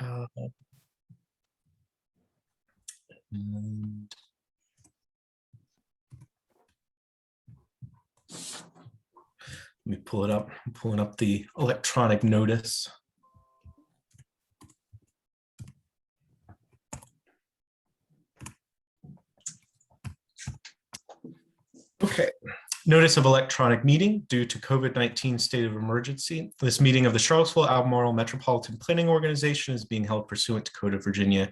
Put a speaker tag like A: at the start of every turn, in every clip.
A: Uh, and let me pull it up. I'm pulling up the electronic notice. Okay. Notice of electronic meeting due to COVID-19 state of emergency. This meeting of the Charlottesville Albemarle Metropolitan Planning Organization is being held pursuant to Code of Virginia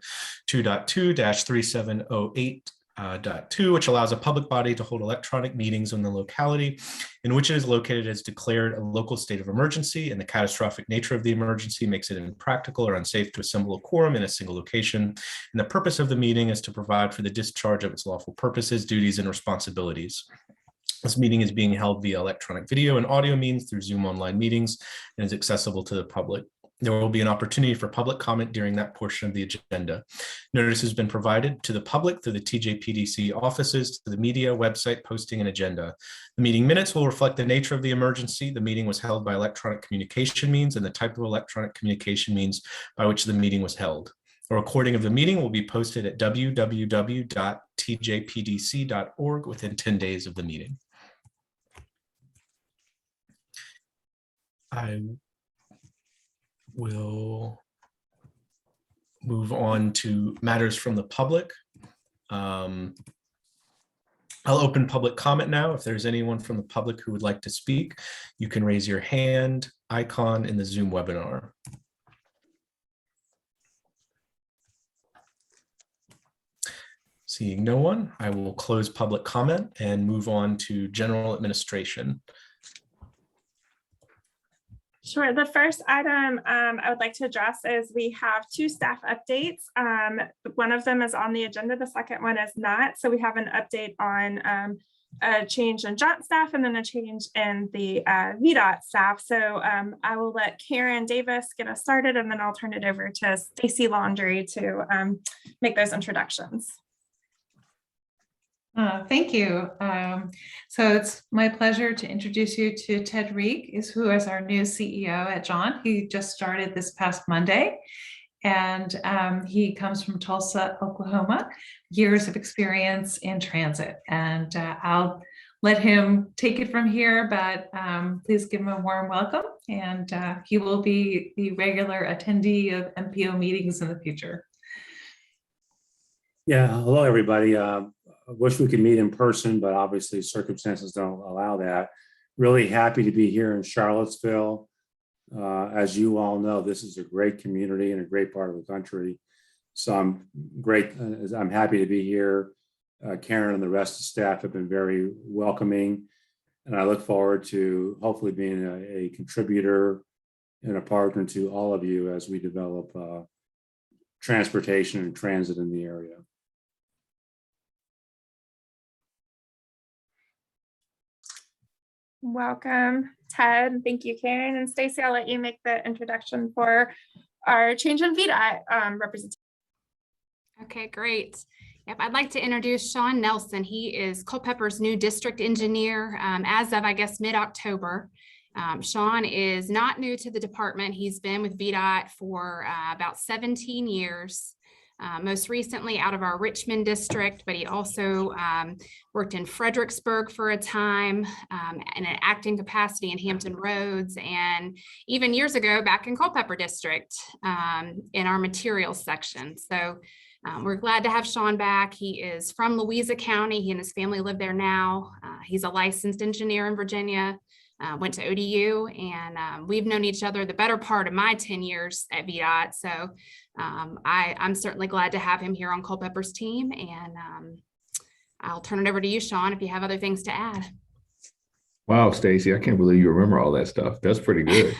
A: 2.2-3708.2, which allows a public body to hold electronic meetings in the locality in which it is located as declared a local state of emergency, and the catastrophic nature of the emergency makes it impractical or unsafe to assemble a quorum in a single location. And the purpose of the meeting is to provide for the discharge of its lawful purposes, duties, and responsibilities. This meeting is being held via electronic video and audio means through Zoom online meetings and is accessible to the public. There will be an opportunity for public comment during that portion of the agenda. Notice has been provided to the public through the TJPDC offices, to the media, website, posting, and agenda. The meeting minutes will reflect the nature of the emergency. The meeting was held by electronic communication means and the type of electronic communication means by which the meeting was held. A recording of the meeting will be posted at www.tjpdc.org within 10 days of the meeting. I will move on to matters from the public. I'll open public comment now. If there's anyone from the public who would like to speak, you can raise your hand icon in the Zoom webinar. Seeing no one, I will close public comment and move on to general administration.
B: Sure. The first item I would like to address is we have two staff updates. One of them is on the agenda. The second one is not. So we have an update on a change in JOT staff and then a change in the VDOT staff. So I will let Karen Davis get us started, and then I'll turn it over to Stacy Laundry to make those introductions.
C: Thank you. So it's my pleasure to introduce you to Ted Reek, who is our new CEO at JOT. He just started this past Monday, and he comes from Tulsa, Oklahoma, years of experience in transit. And I'll let him take it from here, but please give him a warm welcome. And he will be the regular attendee of MPO meetings in the future.
D: Yeah, hello, everybody. I wish we could meet in person, but obviously circumstances don't allow that. Really happy to be here in Charlottesville. As you all know, this is a great community and a great part of the country. So I'm happy to be here. Karen and the rest of the staff have been very welcoming, and I look forward to hopefully being a contributor and a partner to all of you as we develop transportation and transit in the area.
B: Welcome, Ted. Thank you, Karen. And Stacy, I'll let you make the introduction for our change in VDOT representation.
E: Okay, great. Yep, I'd like to introduce Sean Nelson. He is Culpeper's new district engineer as of, I guess, mid-October. Sean is not new to the department. He's been with VDOT for about 17 years. Most recently out of our Richmond district, but he also worked in Fredericksburg for a time in an acting capacity in Hampton Roads, and even years ago back in Culpeper district in our materials section. So we're glad to have Sean back. He is from Louisa County. He and his family live there now. He's a licensed engineer in Virginia. Went to ODU, and we've known each other the better part of my 10 years at VDOT. So I'm certainly glad to have him here on Culpeper's team, and I'll turn it over to you, Sean, if you have other things to add.
F: Wow, Stacy, I can't believe you remember all that stuff. That's pretty good.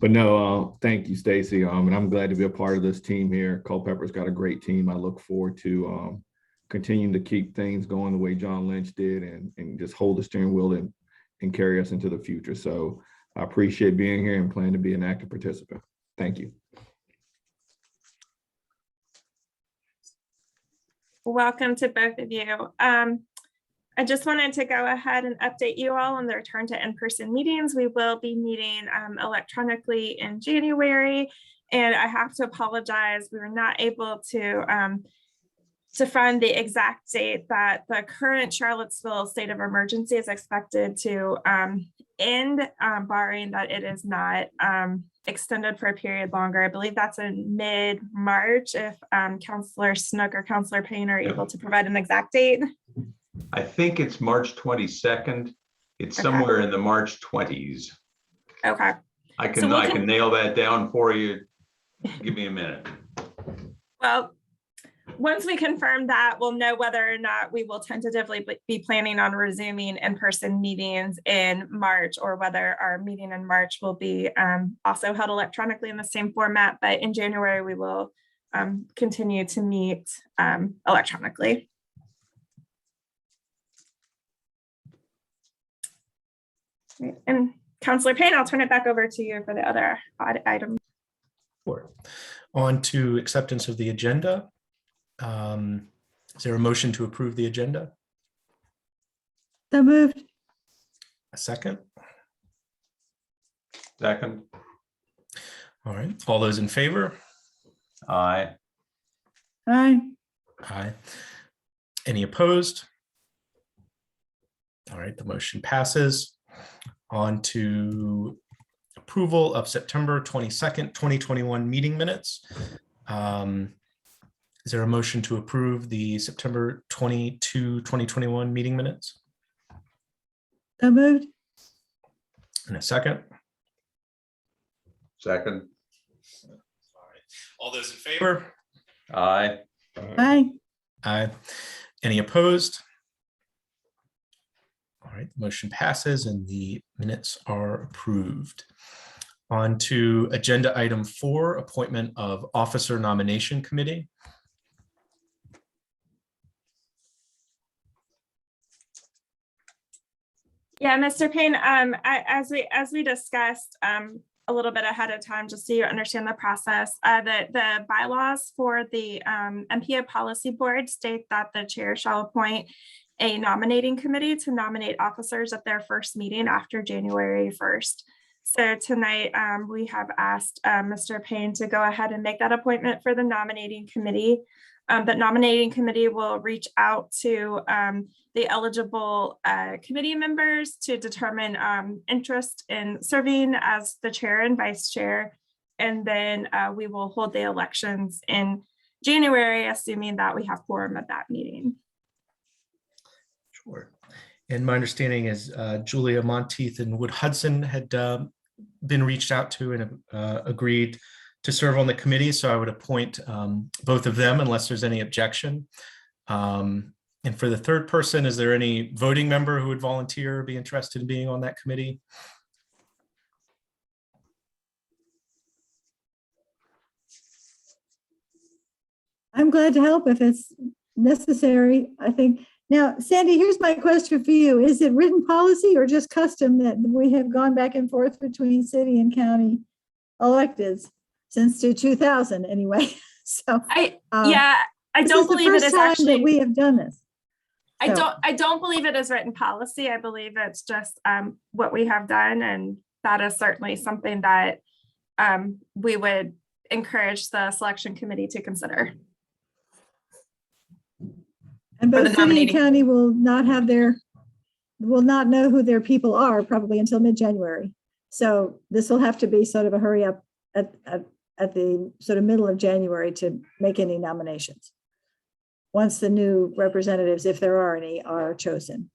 F: But no, thank you, Stacy. And I'm glad to be a part of this team here. Culpeper's got a great team. I look forward to continuing to keep things going the way John Lynch did, and just hold the steering wheel and carry us into the future. So I appreciate being here and plan to be an active participant. Thank you.
B: Welcome to both of you. I just wanted to go ahead and update you all on the return to in-person meetings. We will be meeting electronically in January, and I have to apologize. We were not able to find the exact date that the current Charlottesville state of emergency is expected to end, barring that it is not extended for a period longer. I believe that's in mid-March, if Councilor Snook or Councilor Payne are able to provide an exact date.
G: I think it's March 22nd. It's
B: Okay.
G: somewhere in the March 20s.
B: Okay.
G: I
B: So we'll
G: can nail that down for you. Give me a minute.
B: Well, once we confirm that, we'll know whether or not we will tentatively be planning on resuming in-person meetings in March, or whether our meeting in March will be also held electronically in the same format. But in January, we will continue to meet electronically. And Councilor Payne, I'll turn it back over to you for the other item.
A: Sure. On to acceptance of the agenda. Is there a motion to approve the agenda?
H: So moved.
A: A second?
G: Second.
A: All right. All those in favor?
G: Aye.
H: Aye.
A: Aye. Any opposed? All right, the motion passes. On to approval of September 22nd, 2021 meeting minutes. Is there a motion to approve the September 22, 2021 meeting minutes?
H: So moved.
A: And a second?
G: Second.
A: All those in favor?
G: Aye.
H: Aye.
A: Aye. Any opposed? All right, the motion passes and the minutes are approved. On to agenda item 4, appointment of officer nomination committee.
B: Yeah, Mr. Payne, as we discussed a little bit ahead of time, just so you understand the process, the bylaws for the MPO policy board state that the chair shall appoint a nominating committee to nominate officers at their first meeting after January 1st. So tonight we have asked Mr. Payne to go ahead and make that appointment for the nominating committee. That nominating committee will reach out to the eligible committee members to determine interest in serving as the chair and vice chair. And then we will hold the elections in January, assuming that we have quorum at that meeting.
A: Sure. And my understanding is Julia Monteith and Wood Hudson had been reached out to and agreed to serve on the committee. So I would appoint both of them unless there's any objection. And for the third person, is there any voting member who would volunteer or be interested in being on that committee?
H: I'm glad to help if it's necessary, I think. Now, Sandy, here's my question for you. Is it written policy or just custom that we have gone back and forth between city and county electeds since 2000 anyway? So
B: I
H: this
B: don't
H: is the
B: believe it
H: first
B: is
H: time
B: actually.
H: that we have done this.
B: I don't believe it is written policy. I believe it's just what we have done, and that is certainly something that we would encourage the selection committee to consider.
H: And
B: For the
H: both city and
B: nominating.
H: county will not know who their people are probably until mid-January. So this will have to be sort of a hurry up at the sort of middle of January to make any nominations, once the new representatives, if there are any, are chosen.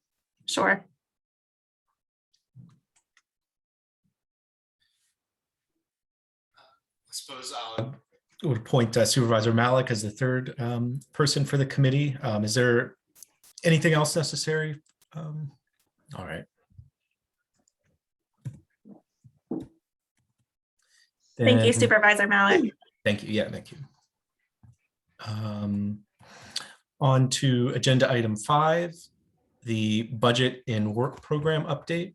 B: Sure.
A: I suppose I would appoint Supervisor Malik as the third person for the committee. Is there anything else necessary? All right.
B: Thank you,
A: Then-
B: Supervisor Malik.
A: Thank you. Yeah, thank you. On to agenda item 5, the budget and work program update.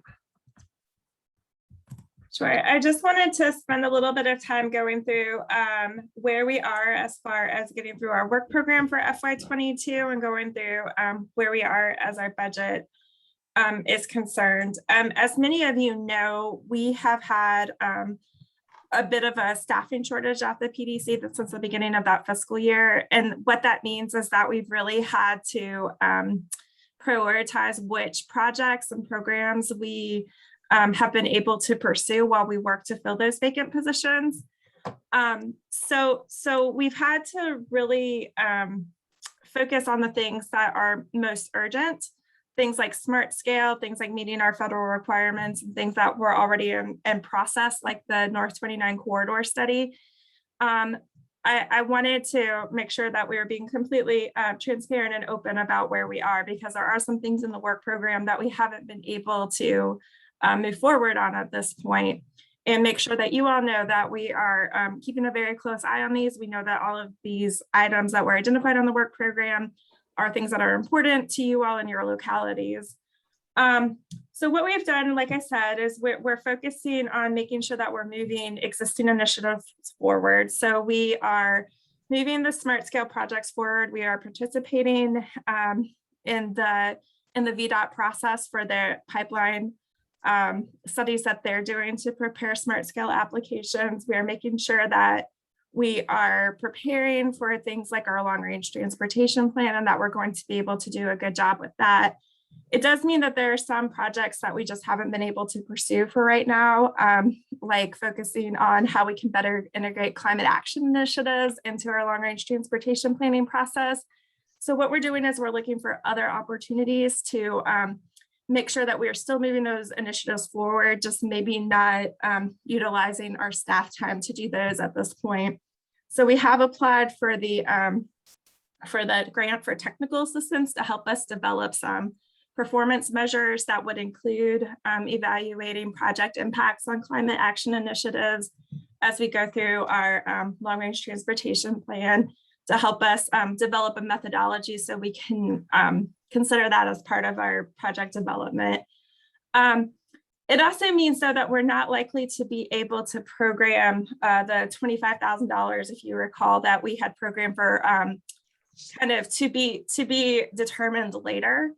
B: Sure. I just wanted to spend a little bit of time going through where we are as far as getting through our work program for FY22 and going through where we are as our budget is concerned. As many of you know, we have had a bit of a staffing shortage at the PDC since the beginning of that fiscal year. And what that means is that we've really had to prioritize which projects and programs we have been able to pursue while we work to fill those vacant positions. So we've had to really focus on the things that are most urgent, things like smart scale, things like meeting our federal requirements, and things that were already in process, like the North 29 corridor study. I wanted to make sure that we were being completely transparent and open about where we are, because there are some things in the work program that we haven't been able to move forward on at this point, and make sure that you all know that we are keeping a very close eye on these. We know that all of these items that were identified on the work program are things that are important to you all in your localities. So what we've done, like I said, is we're focusing on making sure that we're moving existing initiatives forward. So we are moving the smart scale projects forward. We are participating in the VDOT process for their pipeline studies that they're doing to prepare smart scale applications. We are making sure that we are preparing for things like our long range transportation plan, and that we're going to be able to do a good job with that. It does mean that there are some projects that we just haven't been able to pursue for right now, like focusing on how we can better integrate climate action initiatives into our long range transportation planning process. So what we're doing is we're looking for other opportunities to make sure that we are still moving those initiatives forward, just maybe not utilizing our staff time to do those at this point. So we have applied for the grant for technical assistance to help us develop some performance measures that would include evaluating project impacts on climate action initiatives as we go through our long range transportation plan, to help us develop a methodology so we can consider that as part of our project development. It also means, though, that we're not likely to be able to program the $25,000, if you recall, that we had programmed for kind of to be determined later.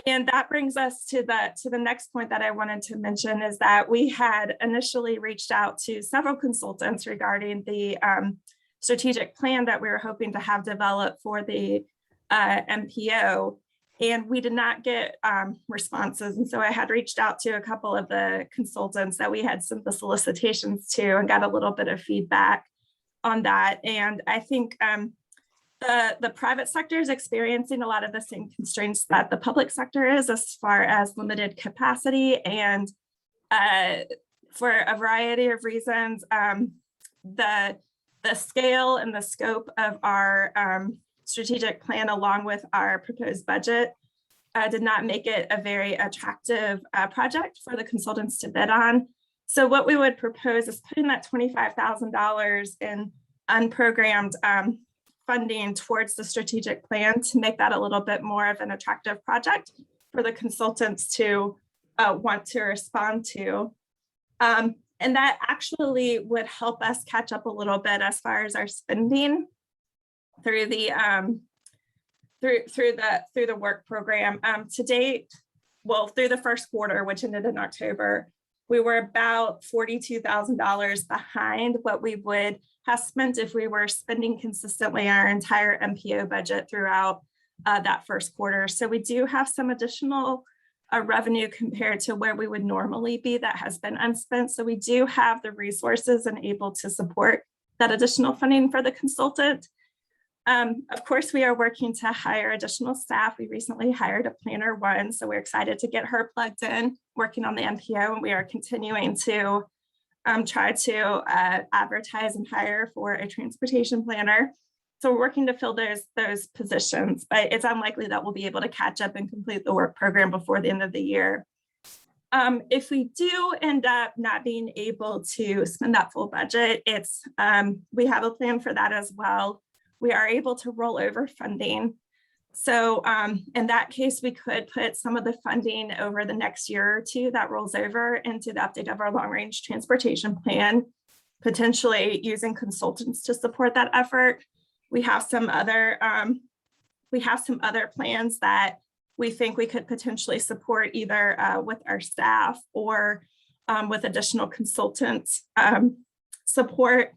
B: And that brings us to the next point that I wanted to mention, is that we had initially reached out to several consultants regarding the strategic plan that we were hoping to have developed for the MPO, and we did not get responses. And so I had reached out to a couple of the consultants that we had sent the solicitations to and got a little bit of feedback on that. And I think the private sector is experiencing a lot of the same constraints that the public sector is, as far as limited capacity. And for a variety of reasons, the scale and the scope of our strategic plan, along with our proposed budget, did not make it a very attractive project for the consultants to bid on. So what we would propose is putting that $25,000 in unprogrammed funding towards the strategic plan to make that a little bit more of an attractive project for the consultants to want to respond to. And that actually would help us catch up a little bit as far as our spending through the through the work program. To date, well, through the first quarter, which ended in October, we were about $42,000 behind what we would have spent if we were spending consistently our entire MPO budget throughout that first quarter. So we do have some additional revenue compared to where we would normally be that has been unspent. So we do have the resources and able to support that additional funding for the consultant. Of course, we are working to hire additional staff. We recently hired a planner one, so we're excited to get her plugged in, working on the MPO, and we are continuing to try to advertise and hire for a transportation planner. So we're working to fill those positions, but it's unlikely that we'll be able to catch up and complete the work program before the end of the year. If we do end up not being able to spend that full budget, we have a plan for that as well. We are able to roll over funding. So in that case, we could put some of the funding over the next year or two that rolls over into the update of our long range transportation plan, potentially using consultants to support that effort. We have some other plans that we think we could potentially support either with our staff or with additional consultants support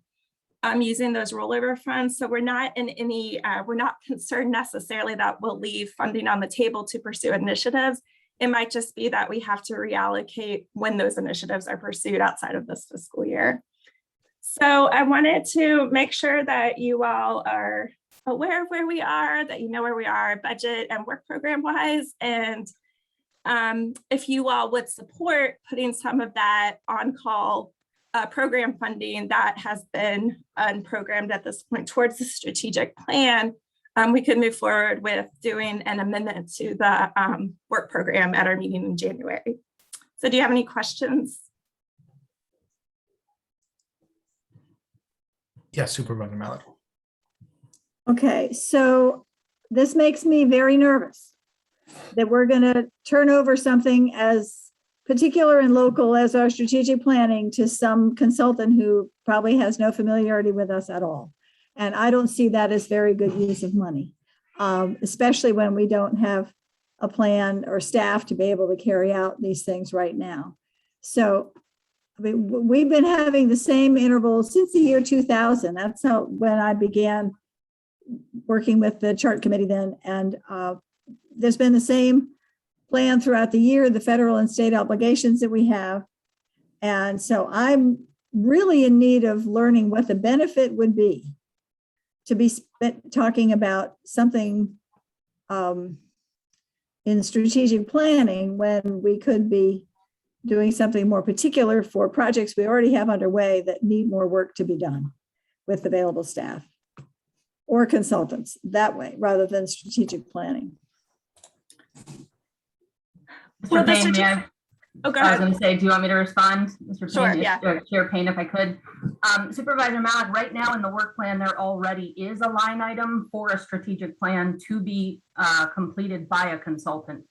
B: using those rollover funds. So we're not concerned necessarily that we'll leave funding on the table to pursue initiatives. It might just be that we have to reallocate when those initiatives are pursued outside of this fiscal year. So I wanted to make sure that you all are aware of where we are, that you know where we are budget and work program wise. And if you all would support putting some of that on-call program funding that has been unprogrammed at this point towards the strategic plan, we could move forward with doing an amendment to the work program at our meeting in January. So do you have any questions?
A: Yes, Supervisor Malik.
H: Okay, so this makes me very nervous that we're going to turn over something as particular and local as our strategic planning to some consultant who probably has no familiarity with us at all. And I don't see that as very good use of money, especially when we don't have a plan or staff to be able to carry out these things right now. So I mean, we've been having the same interval since the year 2000. That's when I began working with the chart committee then. And there's been the same plan throughout the year, the federal and state obligations that we have. And so I'm really in need of learning what the benefit would be to be talking about something in strategic planning when we could be doing something more particular for projects we already have underway that need more work to be done with available staff or consultants that way, rather than strategic planning.
B: Well,
I: Mr. Payne,
B: oh, go
I: I was
B: ahead.
I: going to say, do you want me to respond, Mr. Payne?
B: Sure, yeah.
I: Chair Payne, if I could. Supervisor Malik, right now in the work plan, there already is a line item for a strategic plan to be completed by a consultant.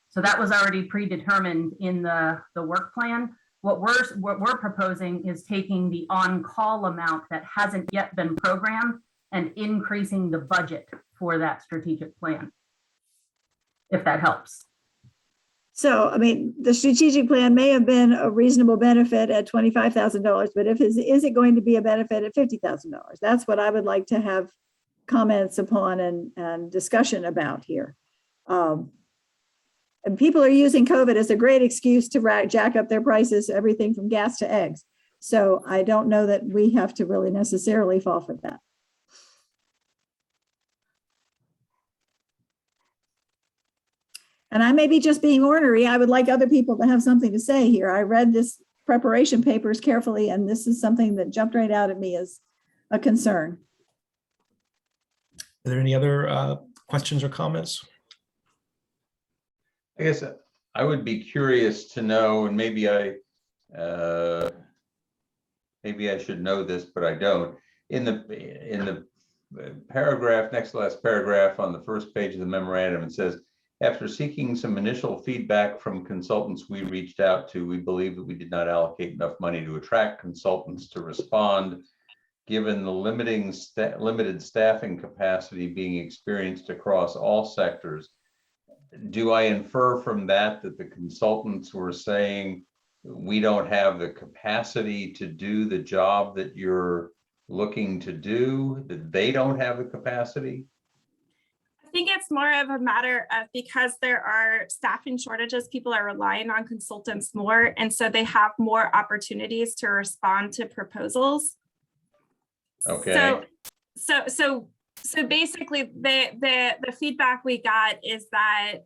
I: So that was already predetermined in the work plan. What we're proposing is taking the on-call amount that hasn't yet been programmed and increasing the budget for that strategic plan, if that helps.
H: So, I mean, the strategic plan may have been a reasonable benefit at $25,000, but is it going to be a benefit at $50,000? That's what I would like to have comments upon and discussion about here. And people are using COVID as a great excuse to jack up their prices, everything from gas to eggs. So I don't know that we have to really necessarily fall for that. And I may be just being ornery. I would like other people to have something to say here. I read this preparation papers carefully, and this is something that jumped right out at me as a concern.
A: Are there any other questions or comments?
G: I guess I would be curious to know, and maybe I should know this, but I don't. In the paragraph, next to last paragraph on the first page of the memorandum, it says, after seeking some initial feedback from consultants we reached out to, we believe that we did not allocate enough money to attract consultants to respond, given the limited staffing capacity being experienced across all sectors. Do I infer from that the consultants were saying we don't have the capacity to do the job that you're looking to do, that they don't have the capacity?
B: I think it's more of a matter of, because there are staffing shortages, people are relying on consultants more, and so they have more opportunities to respond to proposals.
G: Okay.
B: So basically the feedback we got is that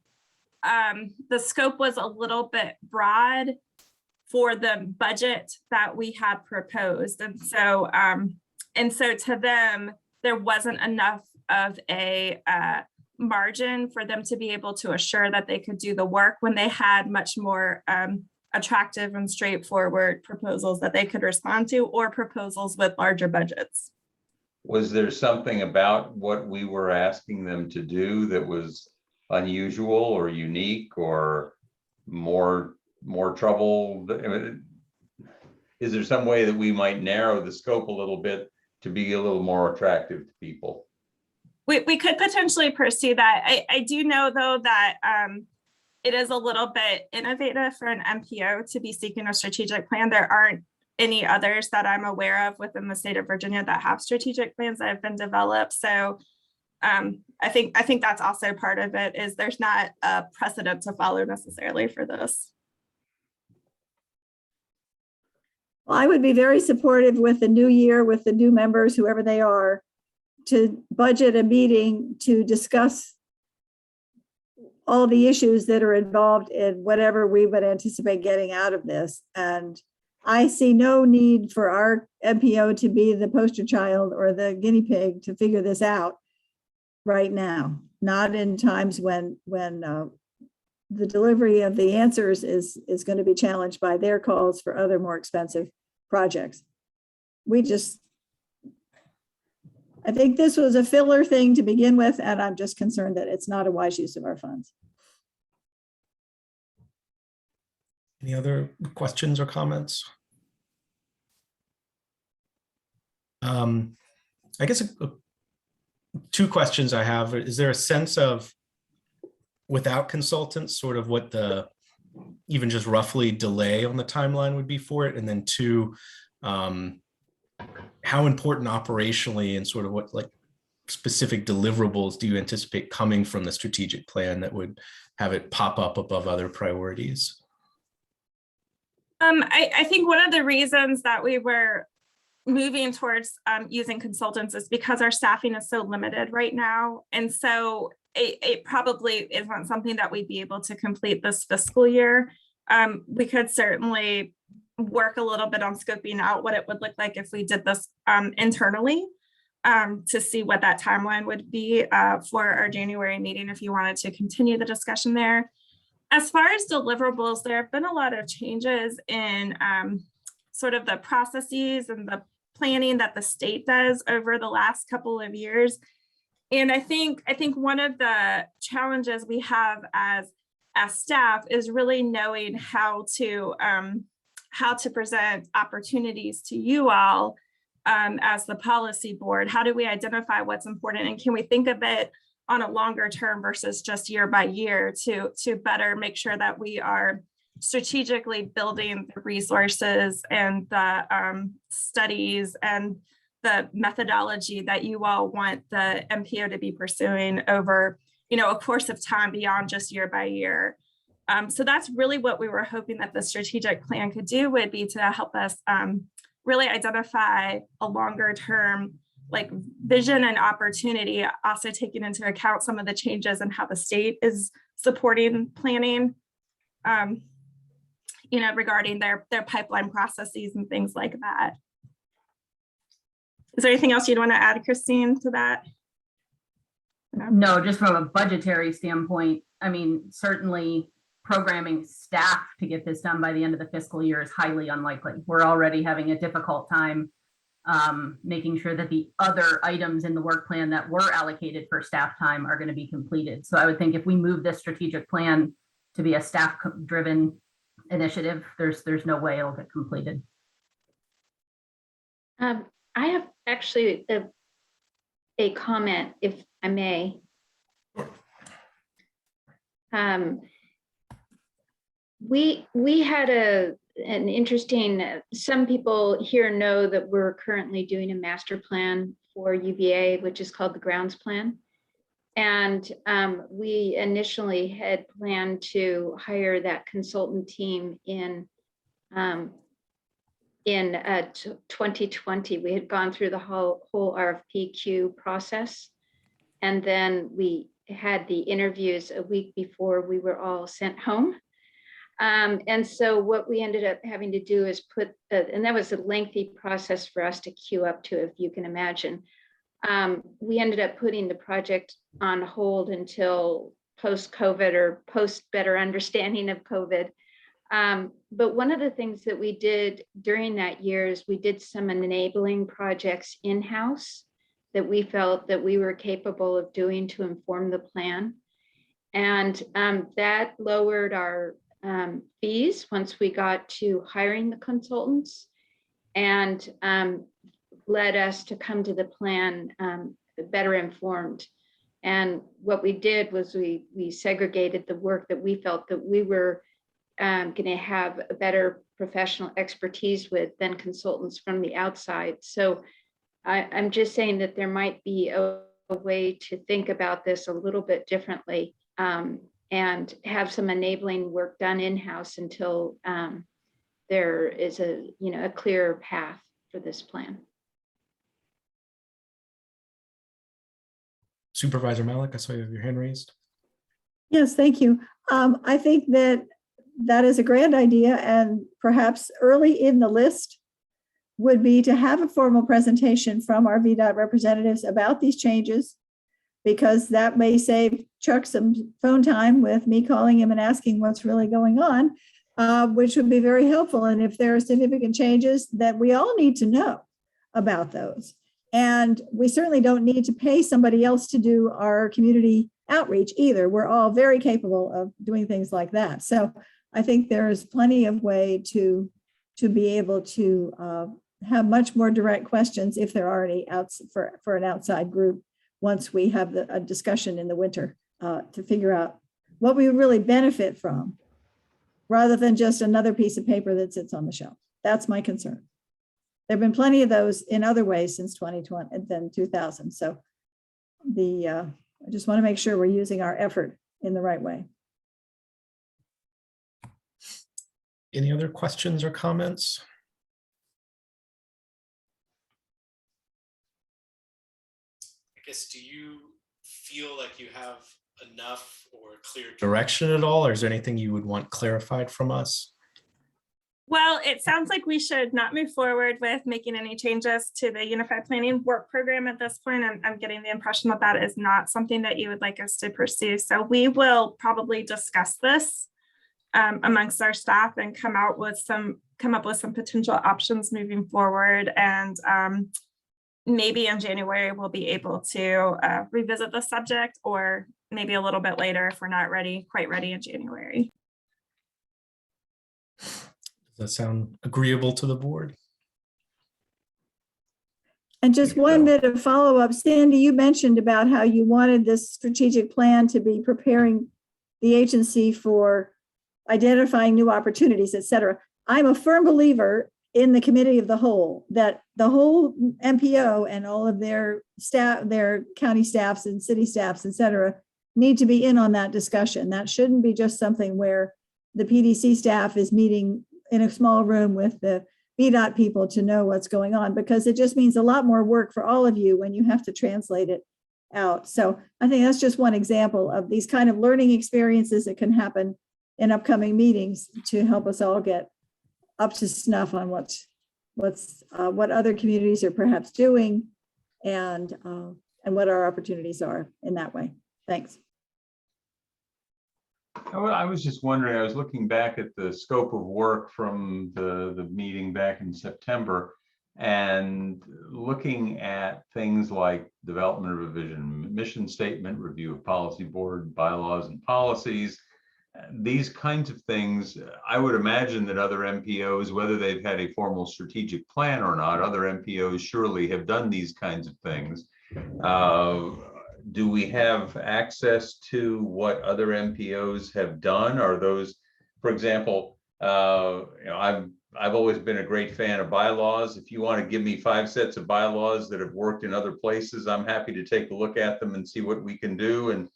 B: the scope was a little bit broad for the budget that we had proposed. And so to them, there wasn't enough of a margin for them to be able to assure that they could do the work when they had much more attractive and straightforward proposals that they could respond to, or proposals with larger budgets.
G: Was there something about what we were asking them to do that was unusual or unique or more trouble? Is there some way that we might narrow the scope a little bit to be a little more attractive to people?
B: We could potentially pursue that. I do know though that it is a little bit innovative for an MPO to be seeking a strategic plan. There aren't any others that I'm aware of within the state of Virginia that have strategic plans that have been developed. So I think that's also part of it, is there's not a precedent to follow necessarily for this.
H: Well, I would be very supportive with the new year, with the new members, whoever they are, to budget a meeting to discuss all the issues that are involved in whatever we would anticipate getting out of this. And I see no need for our MPO to be the poster child or the guinea pig to figure this out right now, not in times when the delivery of the answers is going to be challenged by their calls for other more expensive projects. I think this was a filler thing to begin with, and I'm just concerned that it's not a wise use of our funds.
A: Any other questions or comments? I guess two questions I have. Is there a sense of, without consultants, sort of what the even just roughly delay on the timeline would be for it? And then two, how important operationally and sort of what like specific deliverables do you anticipate coming from the strategic plan that would have it pop up above other priorities?
B: I think one of the reasons that we were moving towards using consultants is because our staffing is so limited right now. And so it probably isn't something that we'd be able to complete this fiscal year. We could certainly work a little bit on scoping out what it would look like if we did this internally to see what that timeline would be for our January meeting if you wanted to continue the discussion there. As far as deliverables, there have been a lot of changes in sort of the processes and the planning that the state does over the last couple of years. And I think one of the challenges we have as staff is really knowing how to present opportunities to you all as the policy board. How do we identify what's important, and can we think of it on a longer term versus just year by year to better make sure that we are strategically building the resources and the studies and the methodology that you all want the MPO to be pursuing over, a course of time beyond just year by year. So that's really what we were hoping that the strategic plan could do, would be to help us really identify a longer term like vision and opportunity, also taking into account some of the changes and how the state is supporting planning, regarding their pipeline processes and things like that. Is there anything else you'd want to add, Christine, to that?
I: No, just from a budgetary standpoint, I mean, certainly programming staff to get this done by the end of the fiscal year is highly unlikely. We're already having a difficult time making sure that the other items in the work plan that were allocated for staff time are going to be completed. So I would think if we move this strategic plan to be a staff-driven initiative, there's no way it'll get completed.
J: I have actually a comment, if I may. We had an interesting, some people here know that we're currently doing a master plan for UVA, which is called the grounds plan. And we initially had planned to hire that consultant team in 2020. We had gone through the whole RFPQ process. And then we had the interviews a week before we were all sent home. And so what we ended up having to do is and that was a lengthy process for us to queue up to, if you can imagine. We ended up putting the project on hold until post-COVID or post-better understanding of COVID. But one of the things that we did during that year is we did some enabling projects in-house that we felt that we were capable of doing to inform the plan. And that lowered our fees once we got to hiring the consultants, and led us to come to the plan better informed. And what we did was we segregated the work that we felt that we were going to have a better professional expertise with than consultants from the outside. So I'm just saying that there might be a way to think about this a little bit differently, and have some enabling work done in-house until there is a clearer path for this plan.
A: Supervisor Malik, I saw you have your hand raised.
H: Yes, thank you. I think that is a grand idea, and perhaps early in the list would be to have a formal presentation from our VDOT representatives about these changes, because that may save Chuck some phone time with me calling him and asking what's really going on, which would be very helpful. And if there are significant changes, that we all need to know about those. And we certainly don't need to pay somebody else to do our community outreach either. We're all very capable of doing things like that. So I think there's plenty of way to be able to have much more direct questions if they're already out for an outside group, once we have a discussion in the winter to figure out what we would really benefit from, rather than just another piece of paper that sits on the shelf. That's my concern. There have been plenty of those in other ways since 2020 and then 2000. So I just want to make sure we're using our effort in the right way.
A: Any other questions or comments? I guess, do you feel like you have enough or clear direction at all, or is there anything you would want clarified from us?
B: Well, it sounds like we should not move forward with making any changes to the Unified Planning Work Program at this point. I'm getting the impression that that is not something that you would like us to pursue. So we will probably discuss this amongst our staff and come up with some potential options moving forward. And maybe in January, we'll be able to revisit the subject, or maybe a little bit later if we're not quite ready in January.
A: Does that sound agreeable to the board?
H: And just one bit of follow-up, Sandy, you mentioned about how you wanted this strategic plan to be preparing the agency for identifying new opportunities, et cetera. I'm a firm believer in the committee of the whole, that the whole MPO and all of their staff, their county staffs and city staffs, et cetera, need to be in on that discussion. That shouldn't be just something where the PDC staff is meeting in a small room with the VDOT people to know what's going on, because it just means a lot more work for all of you when you have to translate it out. So I think that's just one example of these kind of learning experiences that can happen in upcoming meetings to help us all get up to snuff on what other communities are perhaps doing, and what our opportunities are in that way. Thanks.
G: I was just wondering, I was looking back at the scope of work from the meeting back in September, and looking at things like development of a vision, mission statement, review of policy board, bylaws and policies, these kinds of things. I would imagine that other MPOs, whether they've had a formal strategic plan or not, other MPOs surely have done these kinds of things. Do we have access to what other MPOs have done? Are those, for example, I've always been a great fan of bylaws. If you want to give me 5 sets of bylaws that have worked in other places, I'm happy to take a look at them and see what we can do, and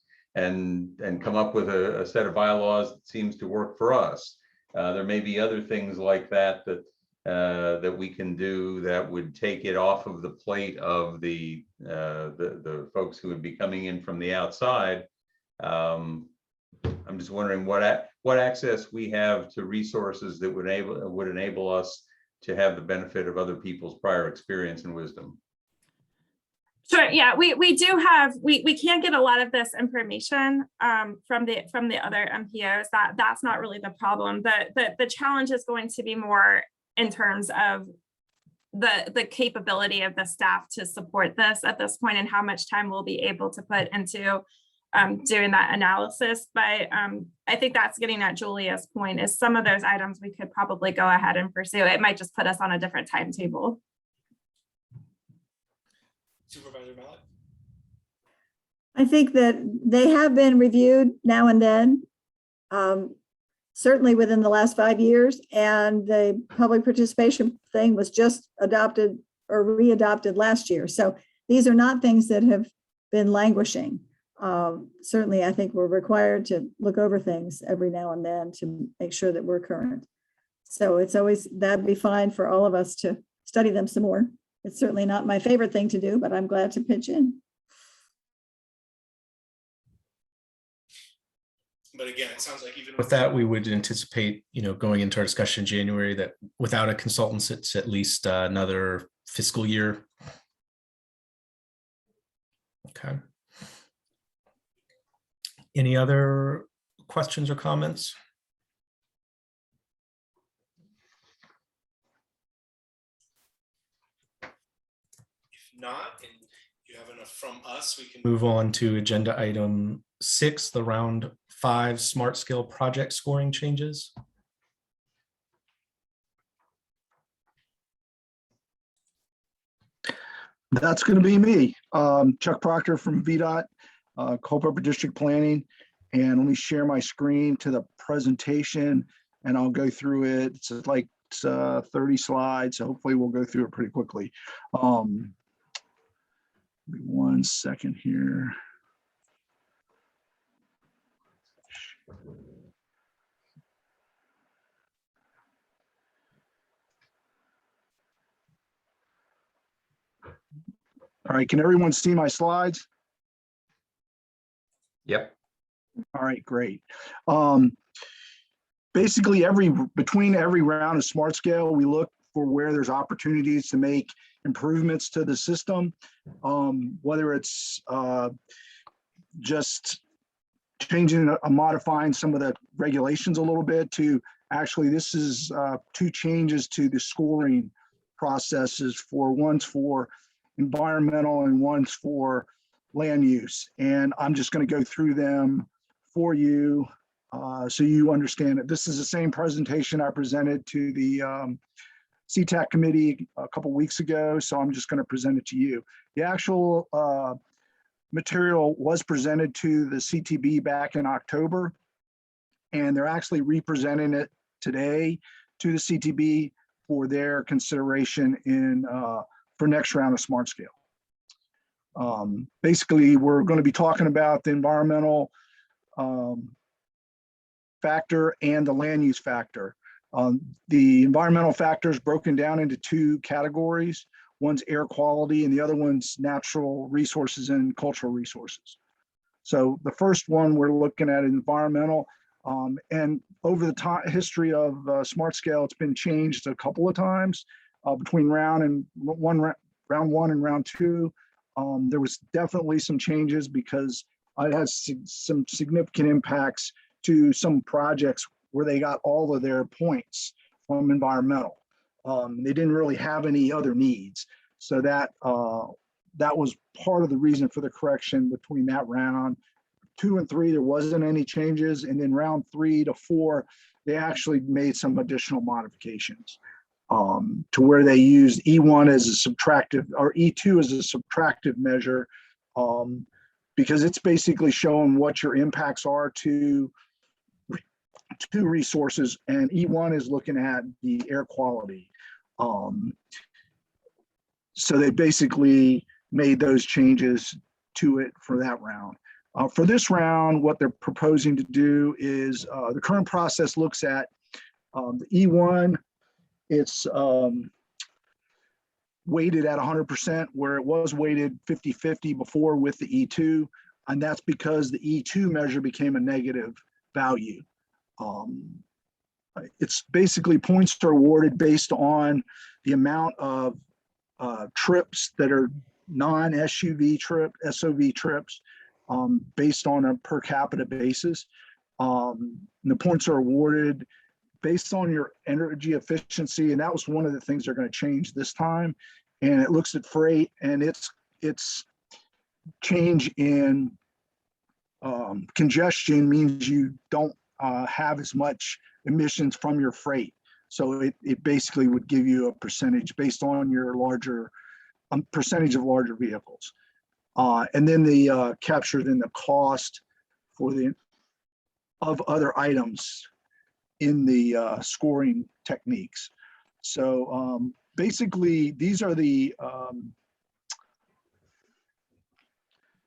G: come up with a set of bylaws that seems to work for us. There may be other things like that that we can do that would take it off of the plate of the folks who would be coming in from the outside. I'm just wondering what access we have to resources that would enable us to have the benefit of other people's prior experience and wisdom.
B: Sure. Yeah, we do have, we can get a lot of this information from the other MPOs. That's not really the problem. The challenge is going to be more in terms of the capability of the staff to support this at this point and how much time we'll be able to put into doing that analysis. But I think that's getting at Julia's point, is some of those items we could probably go ahead and pursue. It might just put us on a different timetable.
A: Supervisor Mallett?
H: I think that they have been reviewed now and then, certainly within the last 5 years, and the public participation thing was just adopted or re-adopted last year. So these are not things that have been languishing. Certainly, I think we're required to look over things every now and then to make sure that we're current. So it's always, that'd be fine for all of us to study them some more. It's certainly not my favorite thing to do, but I'm glad to pitch in.
A: But again, it sounds like even with that, we would anticipate, going into our discussion in January, that without a consultant, it's at least another fiscal year. Okay. Any other questions or comments? If not, and you have enough from us, we can move on to agenda item 6, the round 5 smart scale project scoring changes.
K: That's going to be me, Chuck Proctor from VDOT, Culpeper District Planning. And let me share my screen to the presentation and I'll go through it. It's like 30 slides, so hopefully we'll go through it pretty quickly. One second here. All right, can everyone see my slides?
G: Yep.
K: All right, great. Basically, between every round of smart scale, we look for where there's opportunities to make improvements to the system, whether it's just changing or modifying some of the regulations a little bit to actually, this is 2 changes to the scoring processes, one's for environmental and one's for land use. And I'm just going to go through them for you so you understand it. This is the same presentation I presented to the CTAC committee a couple weeks ago, so I'm just going to present it to you. The actual material was presented to the CTB back in October, and they're actually representing it today to the CTB for their consideration in for next round of smart scale. Basically, we're going to be talking about the environmental factor and the land use factor. The environmental factor is broken down into 2 categories. One's air quality and the other one's natural resources and cultural resources. So the first one we're looking at environmental, and over the history of smart scale, it's been changed a couple of times between round 1 and round 2. There was definitely some changes because it has some significant impacts to some projects where they got all of their points from environmental. They didn't really have any other needs. So that was part of the reason for the correction between that round. 2 and 3, there wasn't any changes. And then round 3 to 4, they actually made some additional modifications to where they used E1 as a subtractive, or E2 as a subtractive measure, because it's basically showing what your impacts are to resources, and E1 is looking at the air quality. So they basically made those changes to it for that round. For this round, what they're proposing to do is the current process looks at the E1. It's weighted at 100%, where it was weighted 50-50 before with the E2, and that's because the E2 measure became a negative value. It's basically points are awarded based on the amount of trips that are non-SUV SOV trips, based on a per capita basis. The points are awarded based on your energy efficiency, and that was one of the things they're going to change this time. And it looks at freight, and it's change in congestion means you don't have as much emissions from your freight. So it basically would give you a percentage based on your larger percentage of larger vehicles. And then the captured in the cost for the of other items in the scoring techniques. So basically, these are the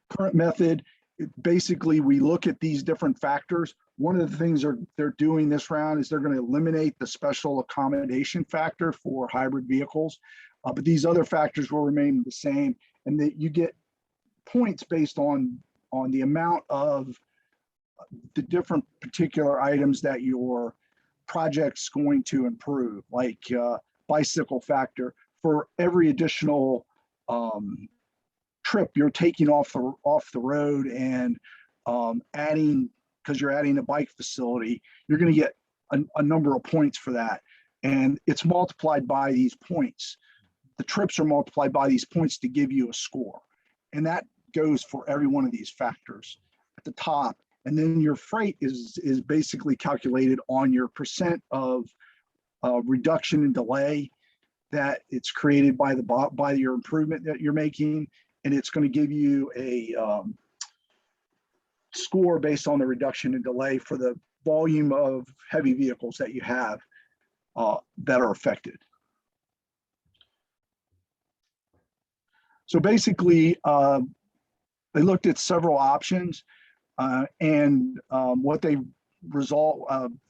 K: current method. Basically, we look at these different factors. One of the things they're doing this round is they're going to eliminate the special accommodation factor for hybrid vehicles, but these other factors will remain the same, and that you get points based on the amount of the different particular items that your project's going to improve, like bicycle factor. For every additional trip you're taking off the road and adding, because you're adding a bike facility, you're going to get a number of points for that, and it's multiplied by these points. The trips are multiplied by these points to give you a score, and that goes for every one of these factors at the top. And then your freight is basically calculated on your percent of reduction in delay that it's created by your improvement that you're making, and it's going to give you a score based on the reduction in delay for the volume of heavy vehicles that you have that are affected. So basically, they looked at several options, and what they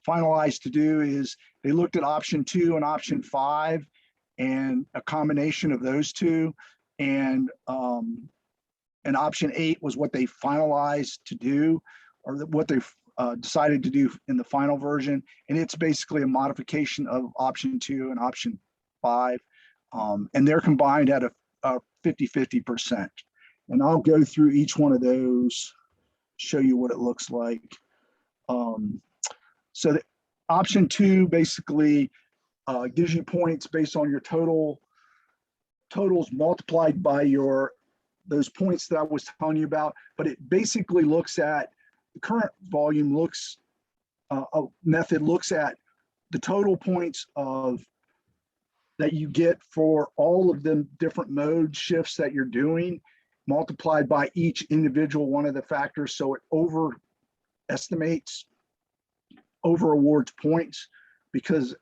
K: finalized to do is they looked at option 2 and option 5 and a combination of those two, and option 8 was what they finalized to do, or what they decided to do in the final version, and it's basically a modification of option 2 and option 5, and they're combined at a 50-50%. And I'll go through each one of those, show you what it looks like. So the option 2 basically gives you points based on your totals multiplied by those points that I was telling you about, but it basically looks at the current volume method looks at the total points that you get for all of the different mode shifts that you're doing, multiplied by each individual one of the factors. So it over awards points, because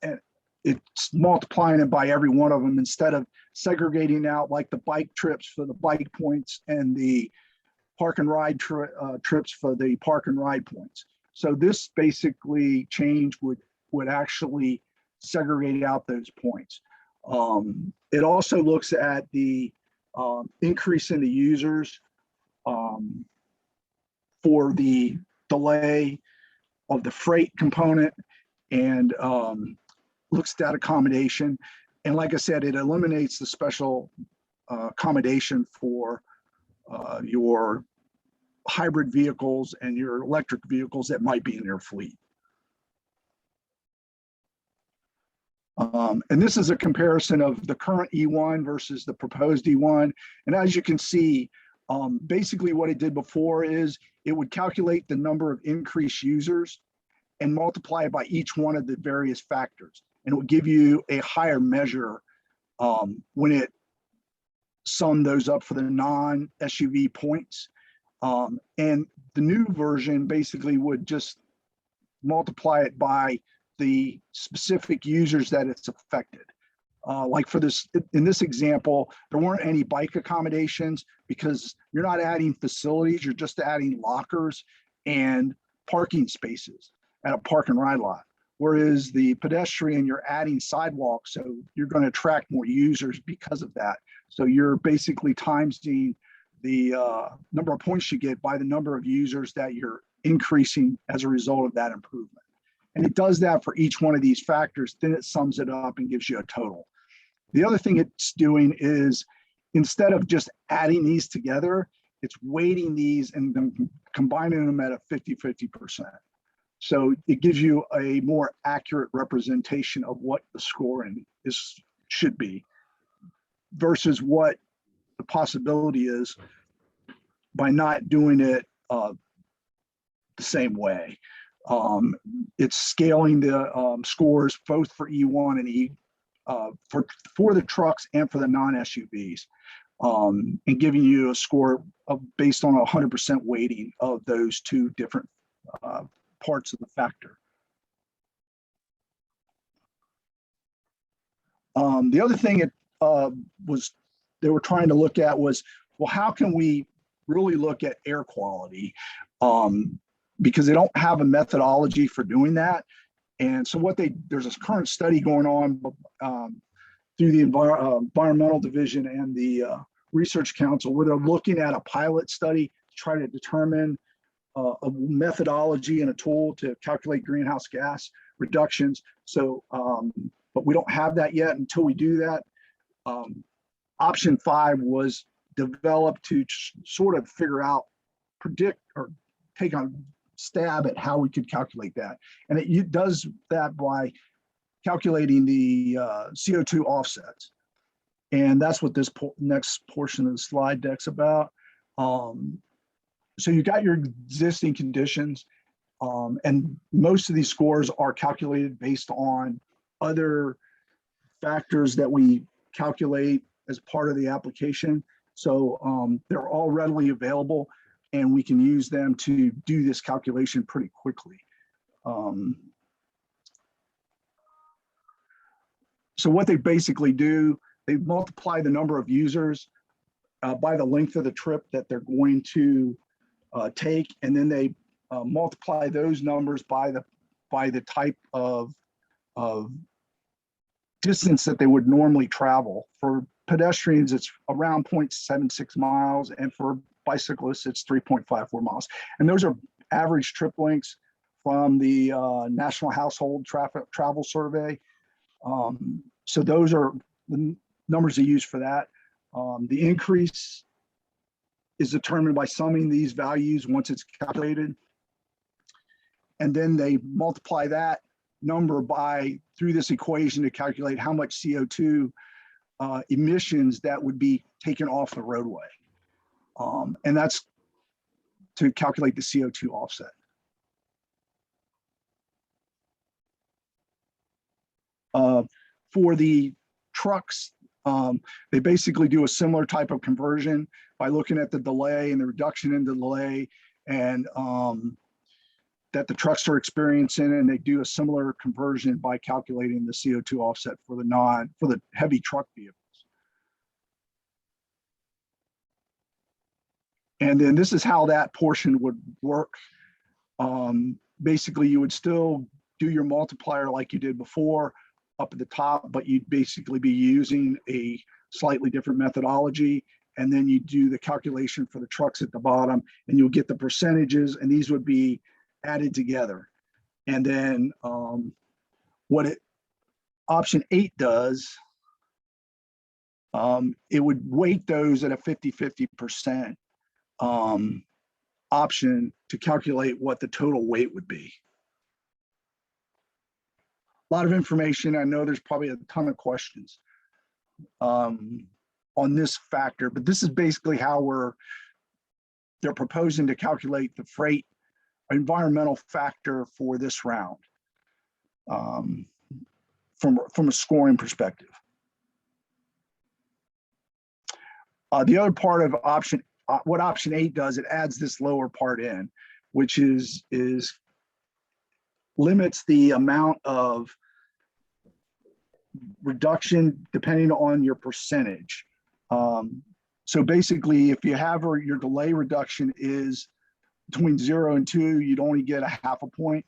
K: it's multiplying it by every one of them instead of segregating out like the bike trips for the bike points and the park and ride trips for the park and ride points. So this basically change would actually segregate out those points. It also looks at the increase in the users for the delay of the freight component, and looks at accommodation. And like I said, it eliminates the special accommodation for your hybrid vehicles and your electric vehicles that might be in your fleet. And this is a comparison of the current E1 versus the proposed E1. And as you can see, basically what it did before is it would calculate the number of increased users and multiply it by each one of the various factors. And it would give you a higher measure when it summed those up for the non-SUV points. And the new version basically would just multiply it by the specific users that it's affected. Like for this, in this example, there weren't any bike accommodations because you're not adding facilities, you're just adding lockers and parking spaces at a park and ride lot. Whereas the pedestrian, you're adding sidewalks, so you're going to attract more users because of that. So you're basically timesing the number of points you get by the number of users that you're increasing as a result of that improvement. And it does that for each one of these factors, then it sums it up and gives you a total. The other thing it's doing is, instead of just adding these together, it's weighting these and then combining them at a 50-50%. So it gives you a more accurate representation of what the scoring should be versus what the possibility is by not doing it the same way. It's scaling the scores both for E1 and E for the trucks and for the non-SUVs, and giving you a score based on 100% weighting of those two different parts of the factor. The other thing they were trying to look at was, well, how can we really look at air quality? Because they don't have a methodology for doing that. And so there's a current study going on through the Environmental Division and the Research Council, where they're looking at a pilot study to try to determine a methodology and a tool to calculate greenhouse gas reductions. So, but we don't have that yet. Until we do that, option 5 was developed to sort of figure out, predict, or take a stab at how we could calculate that. And it does that by calculating the CO2 offsets. And that's what this next portion of the slide deck's about. So you got your existing conditions, and most of these scores are calculated based on other factors that we calculate as part of the application. So they're all readily available, and we can use them to do this calculation pretty quickly. So what they basically do, they multiply the number of users by the length of the trip that they're going to take, and then they multiply those numbers by the type of distance that they would normally travel. For pedestrians, it's around 0.76 miles, and for bicyclists, it's 3.54 miles. And those are average trip lengths from the National Household Travel Survey. So those are the numbers they use for that. The increase is determined by summing these values once it's calculated. And then they multiply that number through this equation to calculate how much CO2 emissions that would be taken off the roadway. And that's to calculate the CO2 offset. For the trucks, they basically do a similar type of conversion by looking at the delay and the reduction in the delay and that the trucks are experiencing, and they do a similar conversion by calculating the CO2 offset for the heavy truck vehicles. And then this is how that portion would work. Basically, you would still do your multiplier like you did before up at the top, but you'd basically be using a slightly different methodology. And then you do the calculation for the trucks at the bottom, and you'll get the percentages, and these would be added together. And then option 8 does, it would weight those at a 50-50% option to calculate what the total weight would be. A lot of information. I know there's probably a ton of questions on this factor, but this is basically how they're proposing to calculate the freight environmental factor for this round from a scoring perspective. The other part of what option 8 does, it adds this lower part in, which is limits the amount of reduction depending on your percentage. So basically, if you have your delay reduction is between 0 and 2, you'd only get a 0.5 point.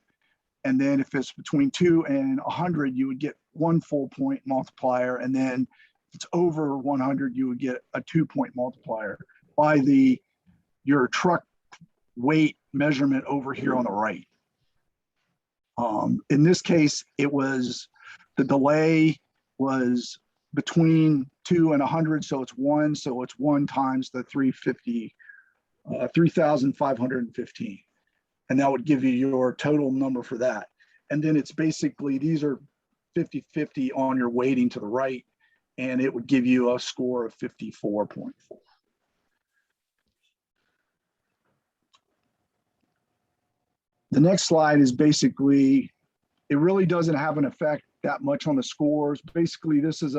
K: And then if it's between 2 and 100, you would get 1 full point multiplier. And then if it's over 100, you would get a 2-point multiplier by your truck weight measurement over here on the right. In this case, the delay was between 2 and 100, so it's 1. So it's 1 times the 3,515. And that would give you your total number for that. And then it's basically, these are 50-50 on your weighting to the right, and it would give you a score of 54.4. The next slide is basically, it really doesn't have an effect that much on the scores. Basically, this is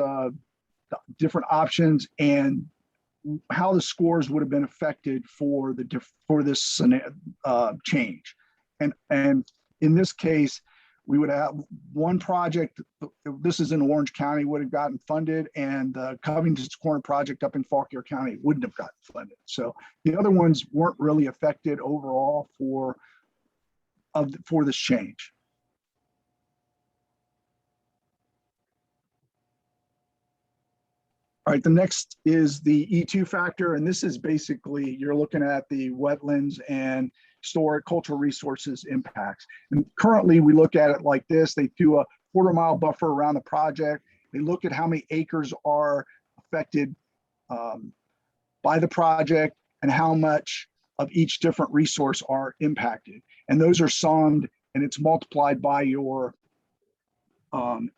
K: different options and how the scores would have been affected for this change. And in this case, we would have one project, this is in Orange County, would have gotten funded, and the Covington's Corner project up in Fauquier County wouldn't have gotten funded. So the other ones weren't really affected overall for this change. All right, the next is the E2 factor, and this is basically, you're looking at the wetlands and historic cultural resources impacts. And currently we look at it like this. They do a quarter-mile buffer around the project. They look at how many acres are affected by the project and how much of each different resource are impacted. And those are summed, and it's multiplied by your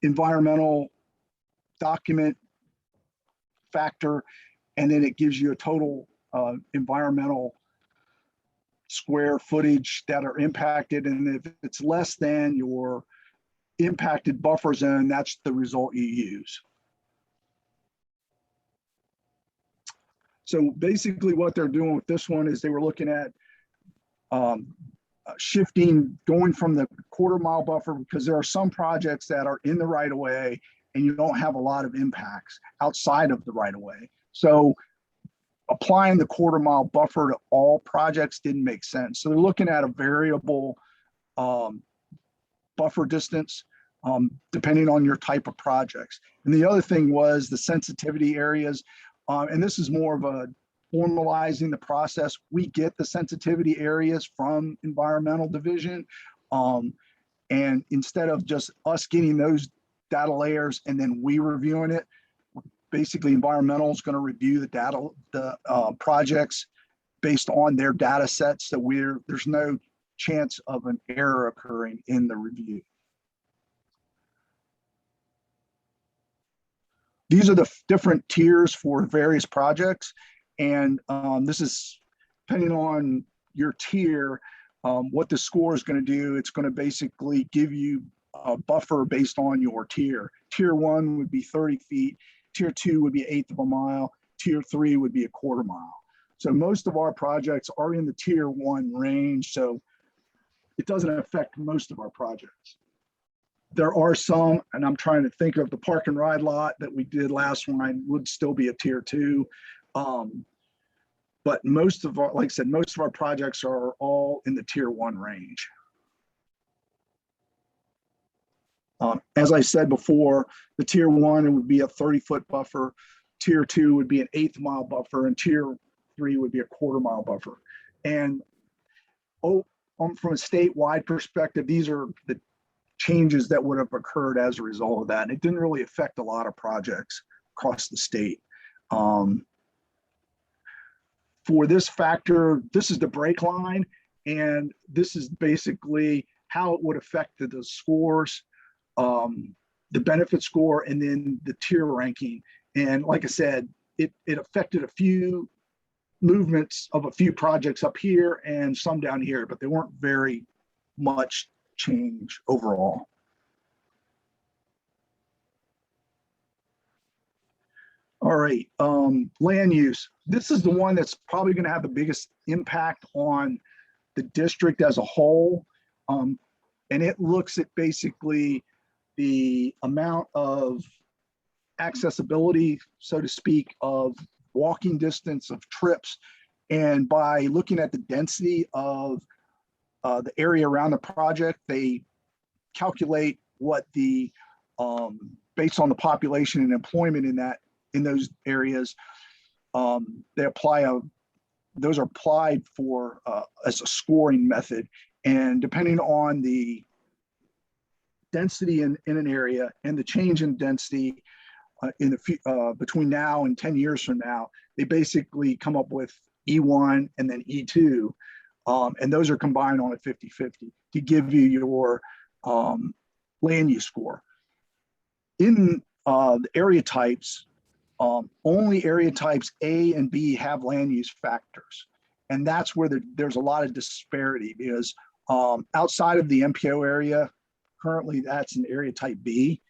K: environmental document factor, and then it gives you a total environmental square footage that are impacted. And if it's less than your impacted buffer zone, that's the result you use. So basically what they're doing with this one is they were looking at shifting, going from the quarter-mile buffer, because there are some projects that are in the right of way and you don't have a lot of impacts outside of the right of way. So applying the quarter-mile buffer to all projects didn't make sense. So they're looking at a variable buffer distance depending on your type of projects. And the other thing was the sensitivity areas. And this is more of a formalizing the process. We get the sensitivity areas from Environmental Division. And instead of just us getting those data layers and then we reviewing it, basically Environmental is going to review the data, the projects based on their data sets. So there's no chance of an error occurring in the review. These are the different tiers for various projects. And this is depending on your tier, what the score is going to do. It's going to basically give you a buffer based on your tier. Tier 1 would be 30 feet. Tier 2 would be 1/8 of a mile. Tier 3 would be 1/4 mile. So most of our projects are in the tier 1 range. So it doesn't affect most of our projects. There are some, and I'm trying to think of the park and ride lot that we did last one would still be a tier 2. But most of our, like I said, most of our projects are all in the tier 1 range. As I said before, the tier 1, it would be a 30-foot buffer. Tier 2 would be an 1/8 mile buffer, and tier 3 would be a 1/4 mile buffer. And from a statewide perspective, these are the changes that would have occurred as a result of that. And it didn't really affect a lot of projects across the state. For this factor, this is the break line, and this is basically how it would affect the scores, the benefit score, and then the tier ranking. And like I said, it affected a few movements of a few projects up here and some down here, but they weren't very much change overall. All right, land use. This is the one that's probably going to have the biggest impact on the district as a whole. And it looks at basically the amount of accessibility, so to speak, of walking distance of trips. And by looking at the density of the area around the project, they calculate what the, based on the population and employment in those areas, they apply those are applied for as a scoring method. And depending on the density in an area and the change in density between now and 10 years from now, they basically come up with E1 and then E2. And those are combined on a 50-50 to give you your land use score. In the area types, only area types A and B have land use factors. And that's where there's a lot of disparity, because outside of the MPO area, currently that's an area type B.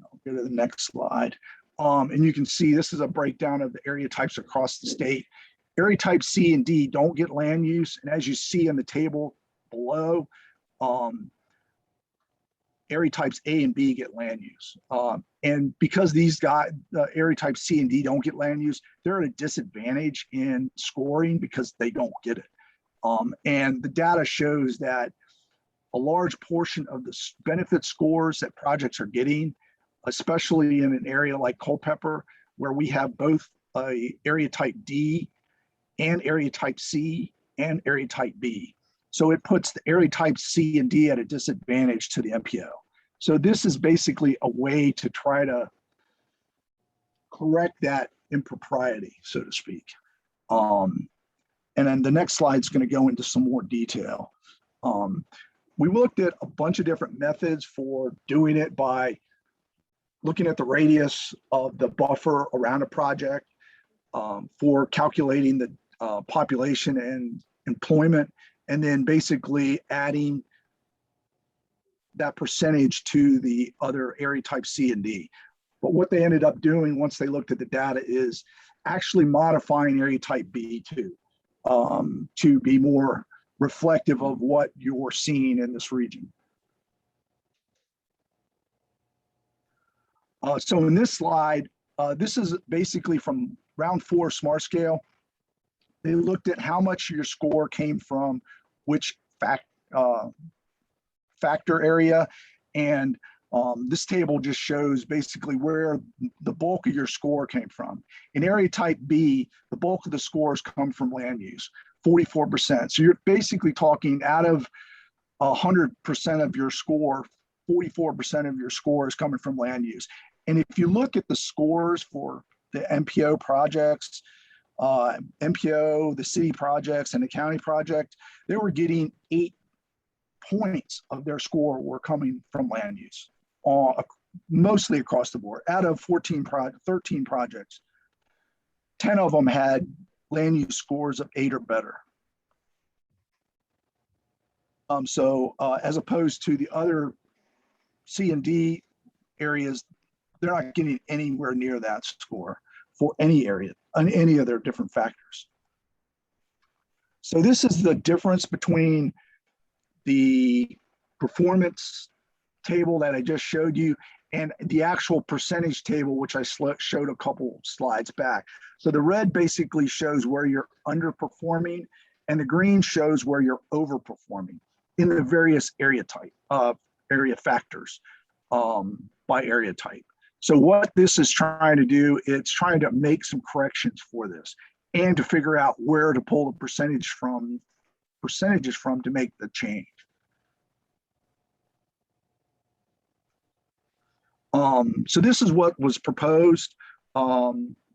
K: I'll go to the next slide. And you can see this is a breakdown of the area types across the state. Area type C and D don't get land use. And as you see in the table below, area types A and B get land use. And because these guys, area type C and D don't get land use, they're at a disadvantage in scoring because they don't get it. And the data shows that a large portion of the benefit scores that projects are getting, especially in an area like Culpeper, where we have both a area type D and area type C and area type B. So it puts the area type C and D at a disadvantage to the MPO. So this is basically a way to try to correct that impropriety, so to speak. And then the next slide is going to go into some more detail. We looked at a bunch of different methods for doing it by looking at the radius of the buffer around a project, for calculating the population and employment, and then basically adding that percentage to the other area type C and D. But what they ended up doing once they looked at the data is actually modifying area type B too, to be more reflective of what you're seeing in this region. So in this slide, this is basically from round 4 smart scale. They looked at how much your score came from which factor area. And this table just shows basically where the bulk of your score came from. In area type B, the bulk of the scores come from land use, 44%. So you're basically talking out of 100% of your score, 44% of your score is coming from land use. And if you look at the scores for the MPO projects, MPO, the city projects, and the county project, they were getting 8 points of their score were coming from land use, mostly across the board. Out of 13 projects, 10 of them had land use scores of 8 or better. So as opposed to the other C and D areas, they're not getting anywhere near that score for any area, on any of their different factors. So this is the difference between the performance table that I just showed you and the actual percentage table, which I showed a couple slides back. So the red basically shows where you're underperforming, and the green shows where you're overperforming in the various area factors by area type. So what this is trying to do, it's trying to make some corrections for this and to figure out where to pull the percentages from to make the change. So this is what was proposed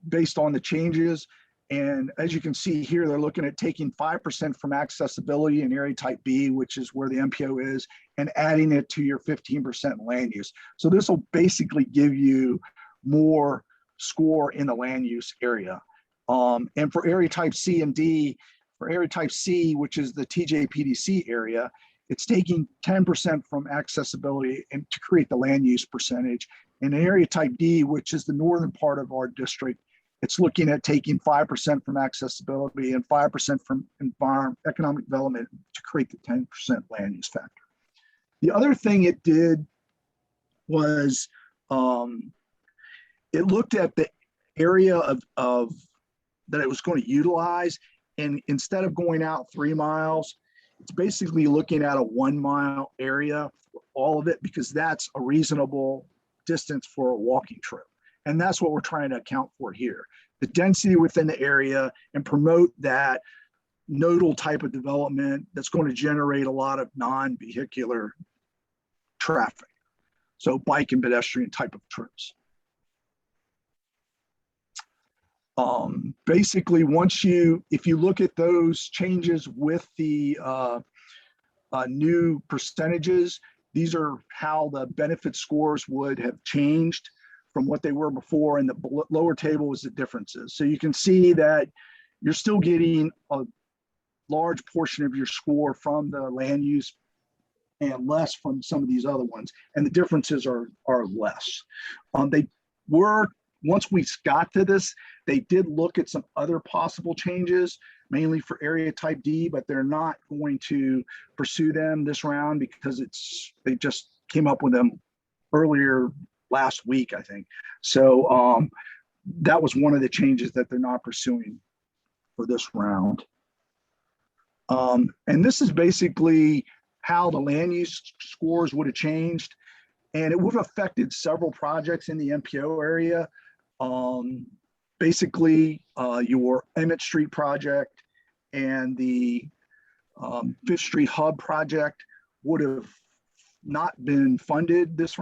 K: based on the changes. And as you can see here, they're looking at taking 5% from accessibility in area type B, which is where the MPO is, and adding it to your 15% land use. So this will basically give you more score in the land use area. And for area type C and D, for area type C, which is the TJPDC area, it's taking 10% from accessibility and to create the land use percentage. And area type D, which is the northern part of our district, it's looking at taking 5% from accessibility and 5% from economic development to create the 10% land use factor. The other thing it did was it looked at the area of that it was going to utilize, and instead of going out 3 miles, it's basically looking at a 1 mile area for all of it, because that's a reasonable distance for a walking trip. And that's what we're trying to account for here. The density within the area and promote that nodal type of development that's going to generate a lot of non-vehicular traffic. So bike and pedestrian type of trips. Basically, if you look at those changes with the new percentages, these are how the benefit scores would have changed from what they were before, and the lower table is the differences. So you can see that you're still getting a large portion of your score from the land use and less from some of these other ones, and the differences are less. Once we got to this, they did look at some other possible changes, mainly for area type D, but they're not going to pursue them this round because they just came up with them earlier last week, I think. So that was one of the changes that they're not pursuing for this round. And this is basically how the land use scores would have changed, and it would have affected several projects in the MPO area. Basically, your Emmett Street project and the Fifth Street Hub project would have not been funded this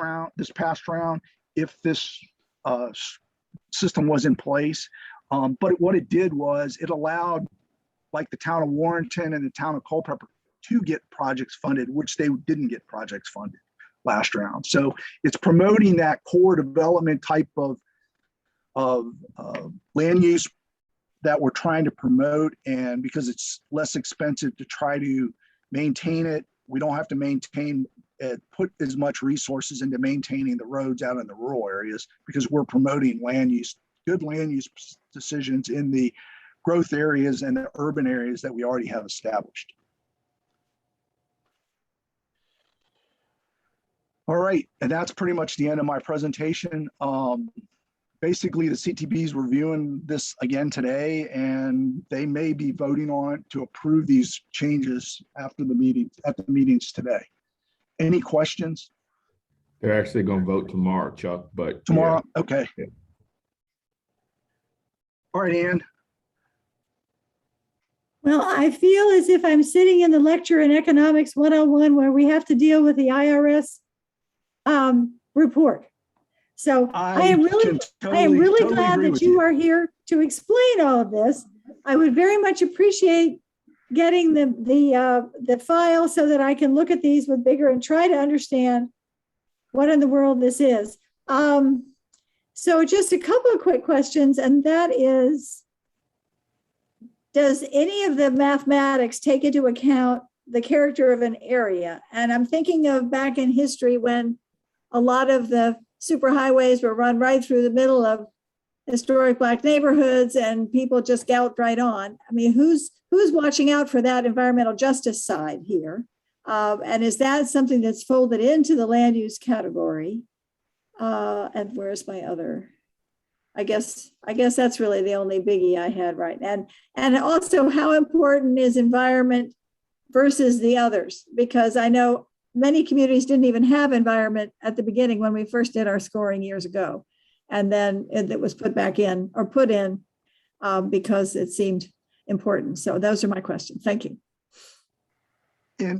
K: past round if this system was in place. But what it did was it allowed, like, the town of Warrenton and the town of Culpeper to get projects funded, which they didn't get projects funded last round. So it's promoting that core development type of land use that we're trying to promote, and because it's less expensive to try to maintain it, we don't have to put as much resources into maintaining the roads out in the rural areas, because we're promoting good land use decisions in the growth areas and the urban areas that we already have established. All right, and that's pretty much the end of my presentation. Basically, the CTB is reviewing this again today, and they may be voting on it to approve these changes after the meetings today. Any questions?
F: They're actually going to vote tomorrow, Chuck, but
K: tomorrow.
F: Yeah.
K: Okay.
F: Yeah.
K: All right, Ann.
H: Well, I feel as if I'm sitting in the lecture in Economics 101 where we have to deal with the IRS report. So I am really glad that you are here to explain all of this. I would very much appreciate getting the file so that I can look at these with bigger and try to understand what in the world this is. So just a couple of quick questions, and that is, does any of the mathematics take into account the character of an area? And I'm thinking of back in history when a lot of the superhighways were run right through the middle of historic Black neighborhoods and people just galloped right on. I mean, who's watching out for that environmental justice side here? And is that something that's folded into the land use category? And where's my other? I guess that's really the only biggie I had right now. And also, how important is environment versus the others? Because I know many communities didn't even have environment at the beginning when we first did our scoring years ago. And then it was put in because it seemed important. So those are my questions. Thank you.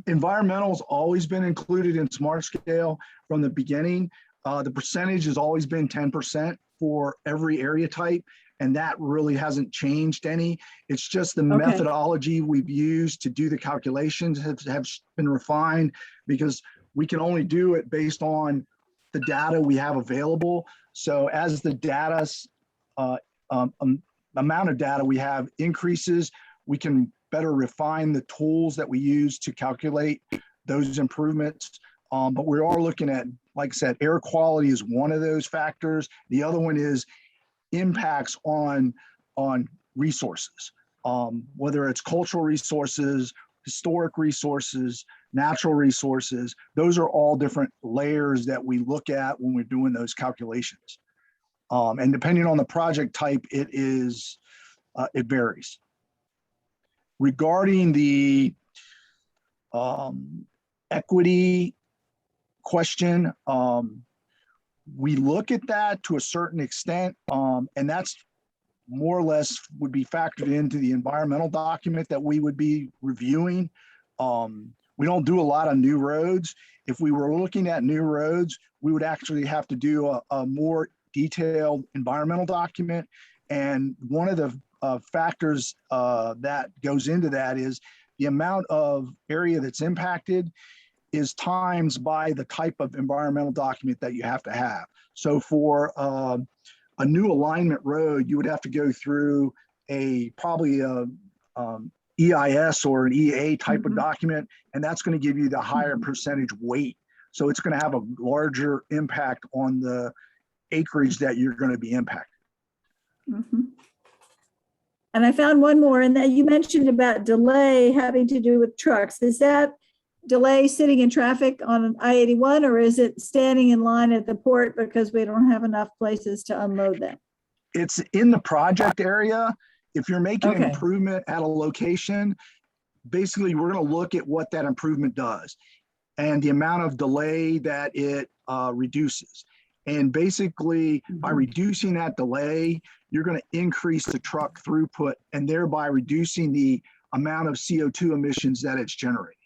K: Environmental's always been included in Smart Scale from the beginning. The percentage has always been 10% for every area type, and that really hasn't changed any. It's just the methodology we've used to do the calculations have been refined, because we can only do it based on the data we have available. So as the amount of data we have increases, we can better refine the tools that we use to calculate those improvements. But we are looking at, like I said, air quality is one of those factors. The other one is impacts on resources, whether it's cultural resources, historic resources, natural resources. Those are all different layers that we look at when we're doing those calculations. And depending on the project type, it varies. Regarding the equity question, we look at that to a certain extent, and that's more or less would be factored into the environmental document that we would be reviewing. We don't do a lot of new roads. If we were looking at new roads, we would actually have to do a more detailed environmental document, And one of the factors that goes into that is the amount of area that's impacted is times by the type of environmental document that you have to have. So for a new alignment road, you would have to go through probably a EIS or an EA type of document, and that's going to give you the higher percentage weight. So it's going to have a larger impact on the acreage that you're going to be impacted.
H: And I found one more, and that you mentioned about delay having to do with trucks. Is that delay sitting in traffic on I-81, or is it standing in line at the port because we don't have enough places to unload them?
K: It's in the project area. If you're making an
H: Okay.
K: improvement at a location, basically we're going to look at what that improvement does and the amount of delay that it reduces. And basically by reducing that delay, you're going to increase the truck throughput and thereby reducing the amount of CO2 emissions that it's generating.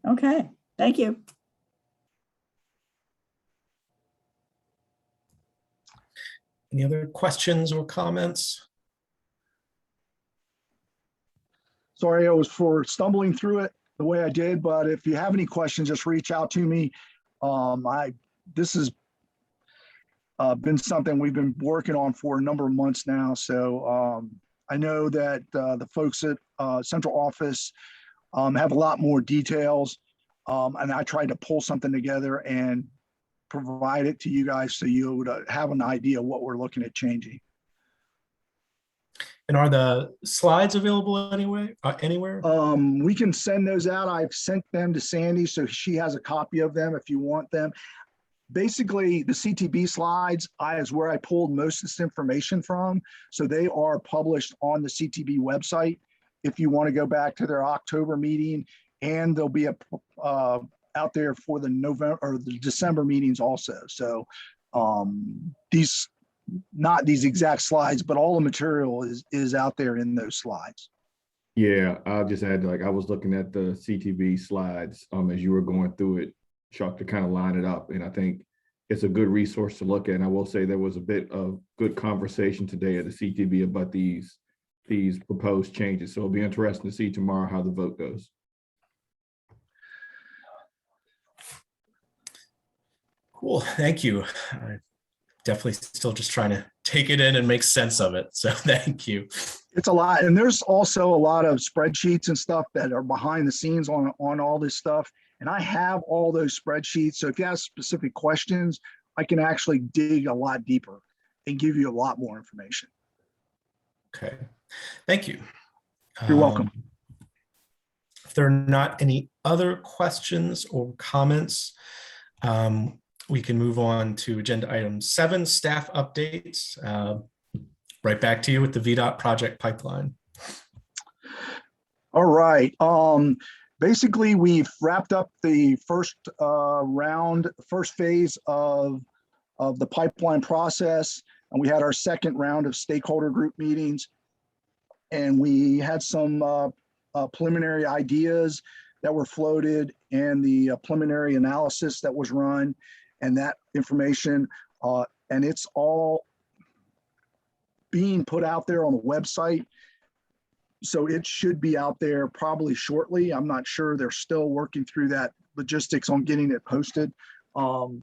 H: Okay, thank you.
A: Any other questions or comments?
K: Sorry, I was for stumbling through it the way I did, but if you have any questions, just reach out to me. This has been something we've been working on for a number of months now. So I know that the folks at central office have a lot more details. And I tried to pull something together and provide it to you guys so you would have an idea what we're looking at changing.
A: And are the slides available anywhere?
K: We can send those out. I've sent them to Sandy, so she has a copy of them if you want them. Basically, the CTB slides is where I pulled most of this information from. So they are published on the CTB website if you want to go back to their October meeting, and they'll be out there for the November or the December meetings also. So not these exact slides, but all the material is out there in those slides.
F: Yeah, I'll just add, like, I was looking at the CTV slides as you were going through it, Chuck, to kind of line it up. And I think it's a good resource to look at. And I will say there was a bit of good conversation today at the CTV about these proposed changes. So it'll be interesting to see tomorrow how the vote goes.
A: Cool, thank you. I'm definitely still just trying to take it in and make sense of it. So thank you.
K: It's a lot. And there's also a lot of spreadsheets and stuff that are behind the scenes on all this stuff. And I have all those spreadsheets. So if you have specific questions, I can actually dig a lot deeper and give you a lot more information.
A: Okay, thank you.
K: You're welcome.
A: If there are not any other questions or comments, we can move on to agenda item 7, staff updates. Right back to you with the VDOT project pipeline.
K: All right. Basically, we've wrapped up the first phase of the pipeline process, and we had our second round of stakeholder group meetings, and we had some preliminary ideas that were floated and the preliminary analysis that was run, and that information, and it's all being put out there on the website. So it should be out there probably shortly. I'm not sure. They're still working through that logistics on getting it posted. The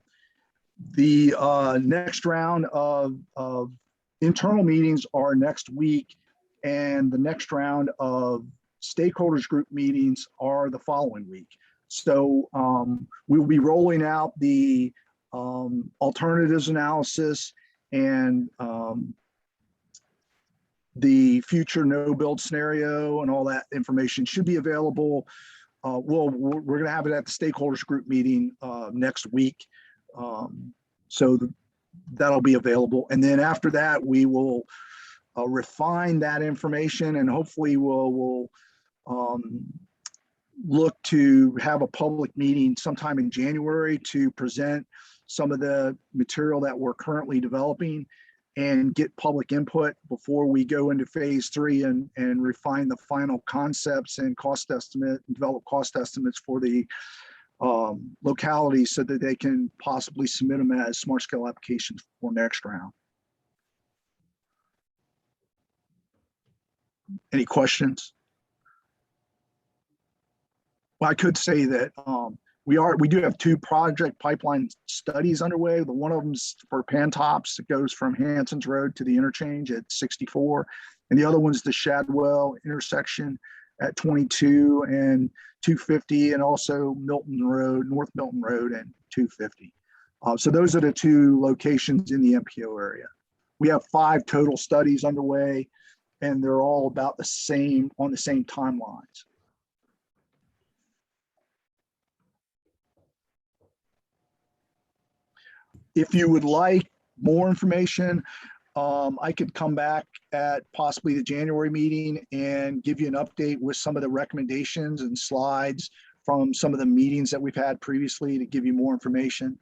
K: next round of internal meetings are next week, and the next round of stakeholders group meetings are the following week. So we'll be rolling out the alternatives analysis and the future no build scenario, and all that information should be available. We're going to have it at the stakeholders group meeting next week. So that'll be available. And then after that, we will refine that information, and hopefully we'll look to have a public meeting sometime in January to present some of the material that we're currently developing and get public input before we go into phase 3 and refine the final concepts and develop cost estimates for the localities so that they can possibly submit them as smart scale applications for next round. Any questions? Well, I could say that we do have two project pipeline studies underway. The one of them's for Pantops. It goes from Hanson's Road to the interchange at 64. And the other one's the Shadwell intersection at 22 and 250, and also Milton Road, North Milton Road and 250. So those are the two locations in the MPO area. We have 5 total studies underway, and they're all about the same, on the same timelines. If you would like more information, I could come back at possibly the January meeting and give you an update with some of the recommendations and slides from some of the meetings that we've had previously to give you more information.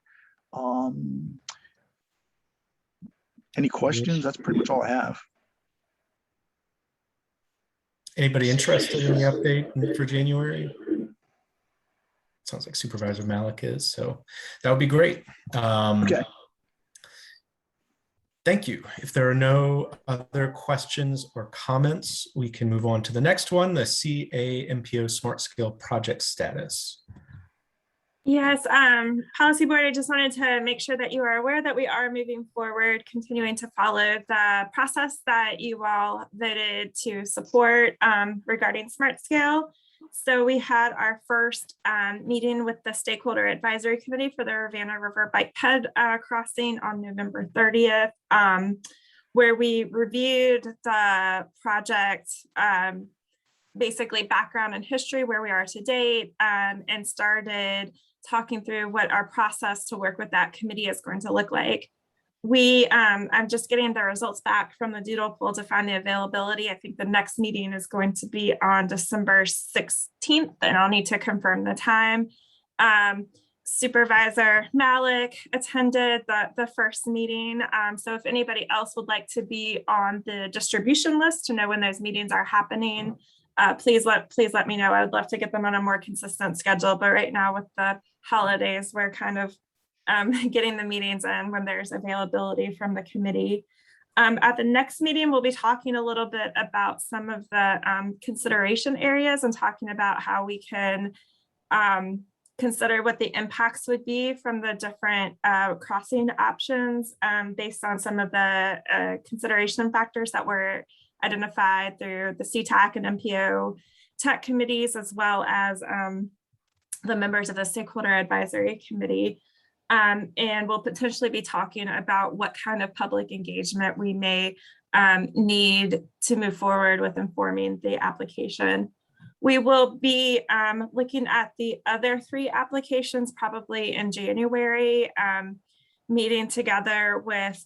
K: Any questions? That's pretty much all I have.
A: Anybody interested in the update for January? Sounds like Supervisor Malik is, so that would be great.
K: Okay.
A: Thank you. If there are no other questions or comments, we can move on to the next one, the CA MPO Smart Scale project status.
B: Yes, Policy Board, I just wanted to make sure that you are aware that we are moving forward, continuing to follow the process that you all voted to support regarding Smart Scale. So we had our first meeting with the Stakeholder Advisory Committee for the Rivanna River Bike Ped crossing on November 30th, where we reviewed the project, basically background and history, where we are to date, and started talking through what our process to work with that committee is going to look like. I'm just getting the results back from the doodle poll to find the availability. I think the next meeting is going to be on December 16th, and I'll need to confirm the time. Supervisor Malik attended the first meeting. So if anybody else would like to be on the distribution list to know when those meetings are happening, please let me know. I would love to get them on a more consistent schedule, but right now with the holidays, we're kind of getting the meetings in when there's availability from the committee. At the next meeting, we'll be talking a little bit about some of the consideration areas and talking about how we can consider what the impacts would be from the different crossing options based on some of the consideration factors that were identified through the CTAC and MPO tech committees, as well as the members of the Stakeholder Advisory Committee. And we'll potentially be talking about what kind of public engagement we may need to move forward with informing the application. We will be looking at the other 3 applications probably in January, meeting together with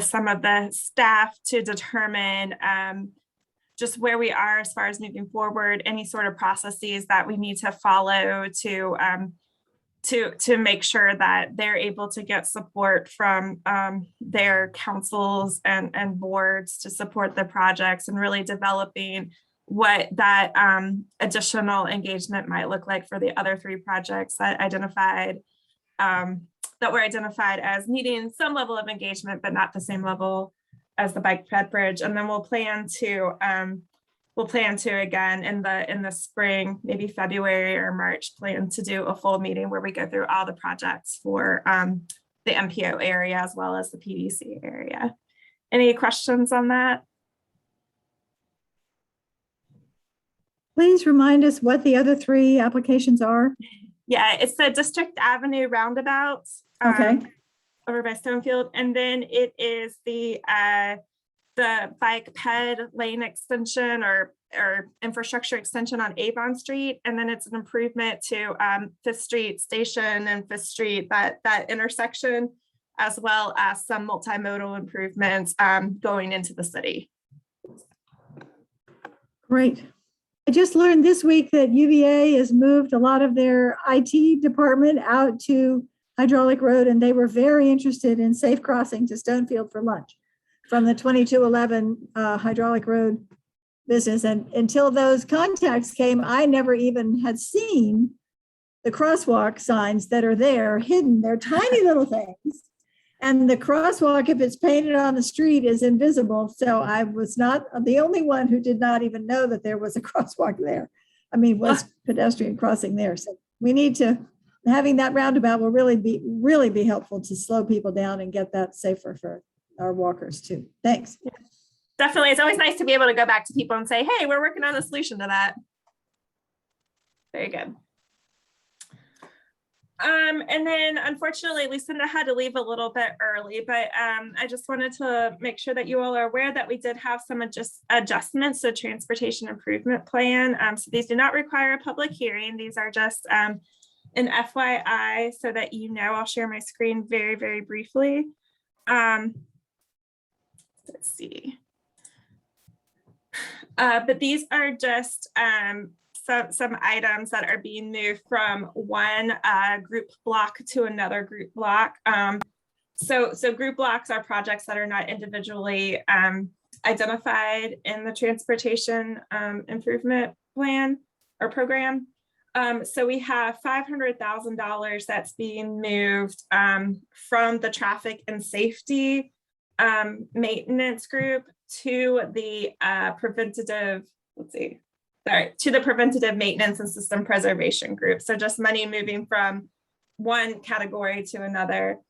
B: some of the staff to determine just where we are as far as moving forward, any sort of processes that we need to follow to make sure that they're able to get support from their councils and boards to support the projects, and really developing what that additional engagement might look like for the other 3 projects that were identified as needing some level of engagement, but not the same level as the bike ped bridge. And then we'll plan to again in the spring, maybe February or March, plan to do a full meeting where we go through all the projects for the MPO area as well as the PDC area. Any questions on that?
H: Please remind us what the other 3 applications are.
B: Yeah, it's the District Avenue roundabout over by Stonefield, and then it is the bike ped lane extension or infrastructure extension on Avon Street, and then it's an improvement to 5th Street Station and 5th Street, that intersection, as well as some multimodal improvements going into the city.
H: Great. I just learned this week that UVA has moved a lot of their IT department out to Hydraulic Road, and they were very interested in safe crossing to Stonefield for lunch from the 2211 Hydraulic Road business. And until those contacts came, I never even had seen the crosswalk signs that are there hidden. They're tiny little things. And the crosswalk, if it's painted on the street, is invisible. So I was not the only one who did not even know that there was a crosswalk there. I mean, was pedestrian crossing there. So we need to, having that roundabout will really be helpful to slow people down and get that safer for our walkers too. Thanks.
B: Definitely. It's always nice to be able to go back to people and say, hey, we're working on a solution to that. Very good. And then unfortunately, Lucinda had to leave a little bit early, but I just wanted to make sure that you all are aware that we did have some adjustments to transportation improvement plan. So these do not require a public hearing. These are just an FYI so that you know. I'll share my screen very, very briefly. Let's see. But these are just some items that are being moved from one group block to another group block. So group blocks are projects that are not individually identified in the transportation improvement plan or program. So we have $500,000 that's being moved from the traffic and safety maintenance group to the preventative maintenance and system preservation group. So just money moving from one category to another.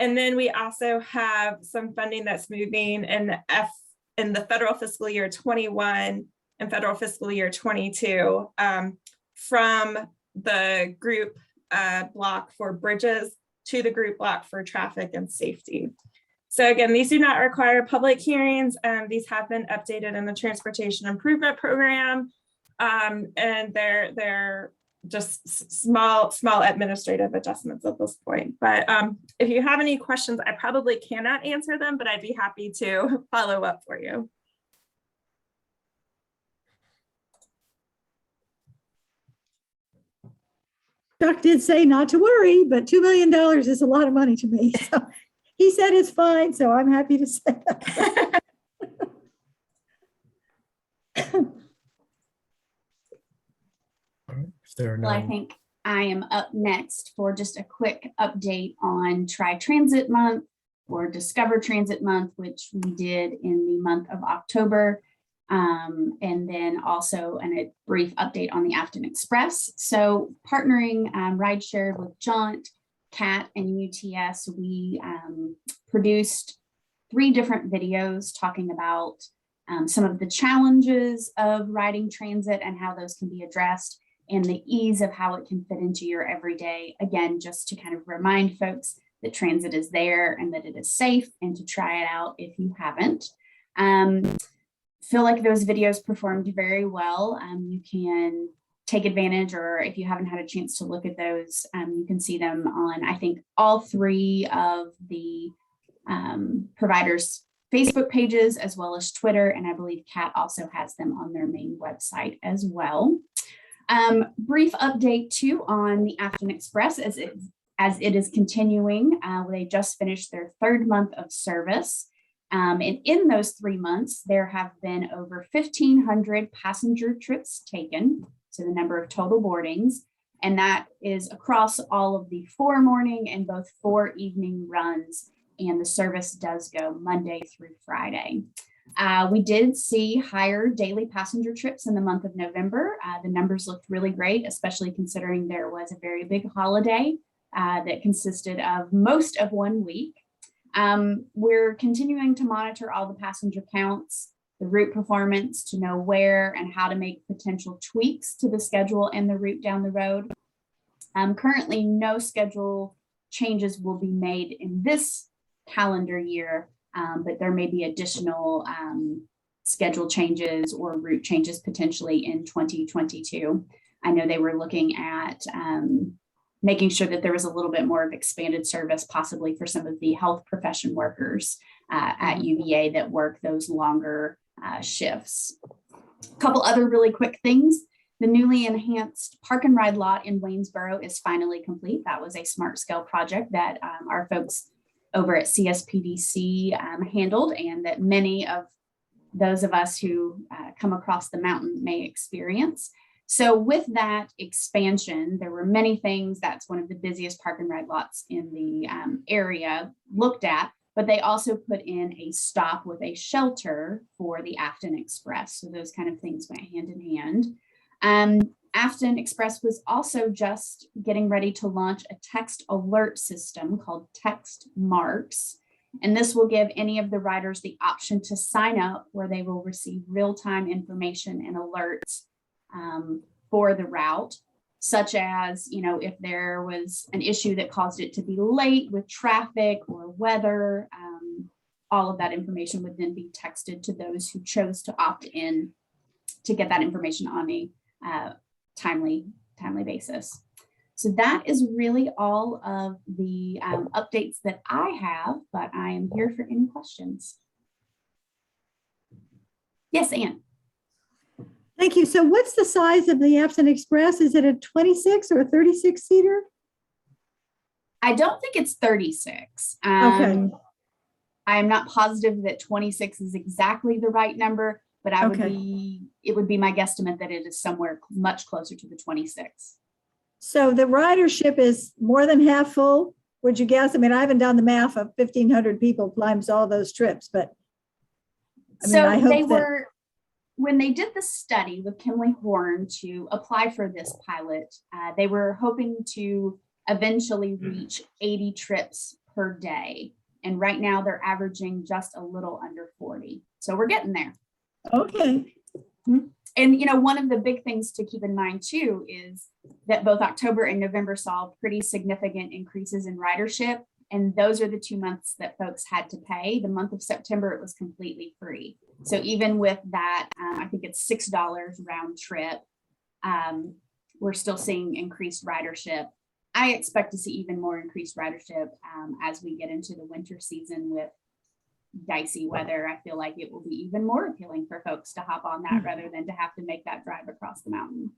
B: And then we also have some funding that's moving in the federal fiscal year 21 and federal fiscal year 22 from the group block for bridges to the group block for traffic and safety. So again, these do not require public hearings. These have been updated in the transportation improvement program. And they're just small administrative adjustments at this point. But if you have any questions, I probably cannot answer them, but I'd be happy to follow up for you.
H: Chuck did say not to worry, but $2 million is a lot of money to me. So he said it's fine, so I'm happy to say that.
A: Well,
L: I think I am up next for just a quick update on Tri-Transit Month or Discover Transit Month, which we did in the month of October. And then also a brief update on the Afton Express. So partnering rideshare with Jaunt, CAT, and UTS, we produced 3 different videos talking about some of the challenges of riding transit and how those can be addressed, and the ease of how it can fit into your everyday. Again, just to kind of remind folks that transit is there and that it is safe, and to try it out if you haven't. Feel like those videos performed very well. You can take advantage, or if you haven't had a chance to look at those, you can see them on, I think, all 3 of the providers' Facebook pages, as well as Twitter. And I believe CAT also has them on their main website as well. Brief update too on the Afton Express as it is continuing. They just finished their 3rd month of service. And in those 3 months, there have been over 1,500 passenger trips taken, so the number of total boardings, and that is across all of the 4 morning and both 4 evening runs, and the service does go Monday through Friday. We did see higher daily passenger trips in the month of November. The numbers looked really great, especially considering there was a very big holiday that consisted of most of 1 week. We're continuing to monitor all the passenger counts, the route performance, to know where and how to make potential tweaks to the schedule and the route down the road. Currently, no schedule changes will be made in this calendar year, but there may be additional schedule changes or route changes potentially in 2022. I know they were looking at making sure that there was a little bit more of expanded service, possibly for some of the health profession workers at UVA that work those longer shifts. A couple other really quick things. The newly enhanced park and ride lot in Waynesboro is finally complete. That was a smart scale project that our folks over at CSPDC handled, and that many of those of us who come across the mountain may experience. So with that expansion, there were many things. That's one of the busiest park and ride lots in the area looked at, but they also put in a stop with a shelter for the Afton Express. So those kind of things went hand in hand. Afton Express was also just getting ready to launch a text alert system called Text Marks. And this will give any of the riders the option to sign up, where they will receive real-time information and alerts for the route, such as, if there was an issue that caused it to be late with traffic or weather, all of that information would then be texted to those who chose to opt in to get that information on a timely basis. So that is really all of the updates that I have, but I am here for any questions. Yes, Ann.
H: Thank you. So what's the size of the Afton Express? Is it a 26 or a 36 seater?
L: I don't think it's 36.
H: Okay.
L: I'm not positive that 26 is exactly the right number, but it would be my guesstimate that it is somewhere much closer to the 26.
H: So the ridership is more than half full, would you guess? I mean, I haven't done the math of 1,500 people climbs all those trips, but I hope
L: when they did the study with Kimley Horn to apply for this pilot, they were hoping to eventually reach 80 trips per day. And right now they're averaging just a little under 40. So we're getting there.
H: Okay.
L: And, one of the big things to keep in mind too, is that both October and November saw pretty significant increases in ridership. And those are the 2 months that folks had to pay. The month of September, it was completely free. So even with that, I think it's $6 round trip, we're still seeing increased ridership. I expect to see even more increased ridership as we get into the winter season with dicey weather. I feel like it will be even more appealing for folks to hop on that rather than to have to make that drive across the mountain.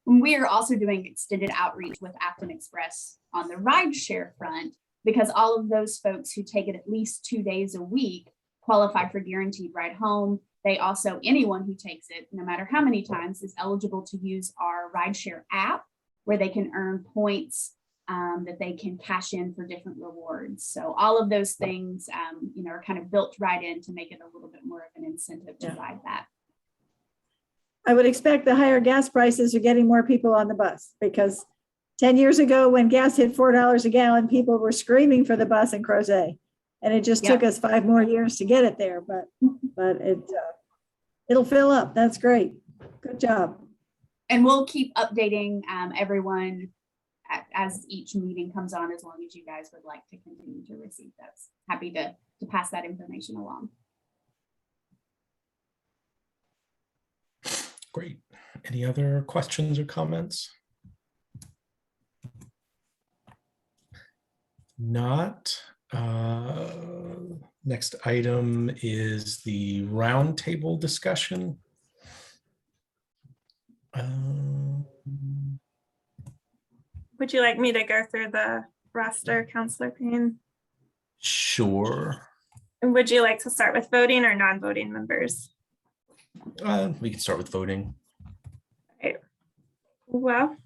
L: And we are also doing extended outreach with Afton Express on the rideshare front, because all of those folks who take it at least 2 days a week qualify for guaranteed ride home. They also, anyone who takes it, no matter how many times, is eligible to use our rideshare app, where they can earn points that they can cash in for different rewards. So all of those things, are kind of built right in to make it a little bit more of an incentive to ride that.
H: I would expect the higher gas prices are getting more people on the bus, because 10 years ago when gas hit $4 a gallon, people were screaming for the bus in Crozet. And it just took us 5 more years to get it there, but it'll fill up. That's great. Good job.
L: And we'll keep updating everyone as each meeting comes on, as long as you guys would like to continue to receive those. Happy to pass that information along.
A: Great. Any other questions or comments? Not. Next item is the roundtable discussion.
B: Would you like me to go through the roster, Counselor Payne?
A: Sure.
B: And would you like to start with voting or non-voting members?
A: We can start with voting.
B: Right. Well,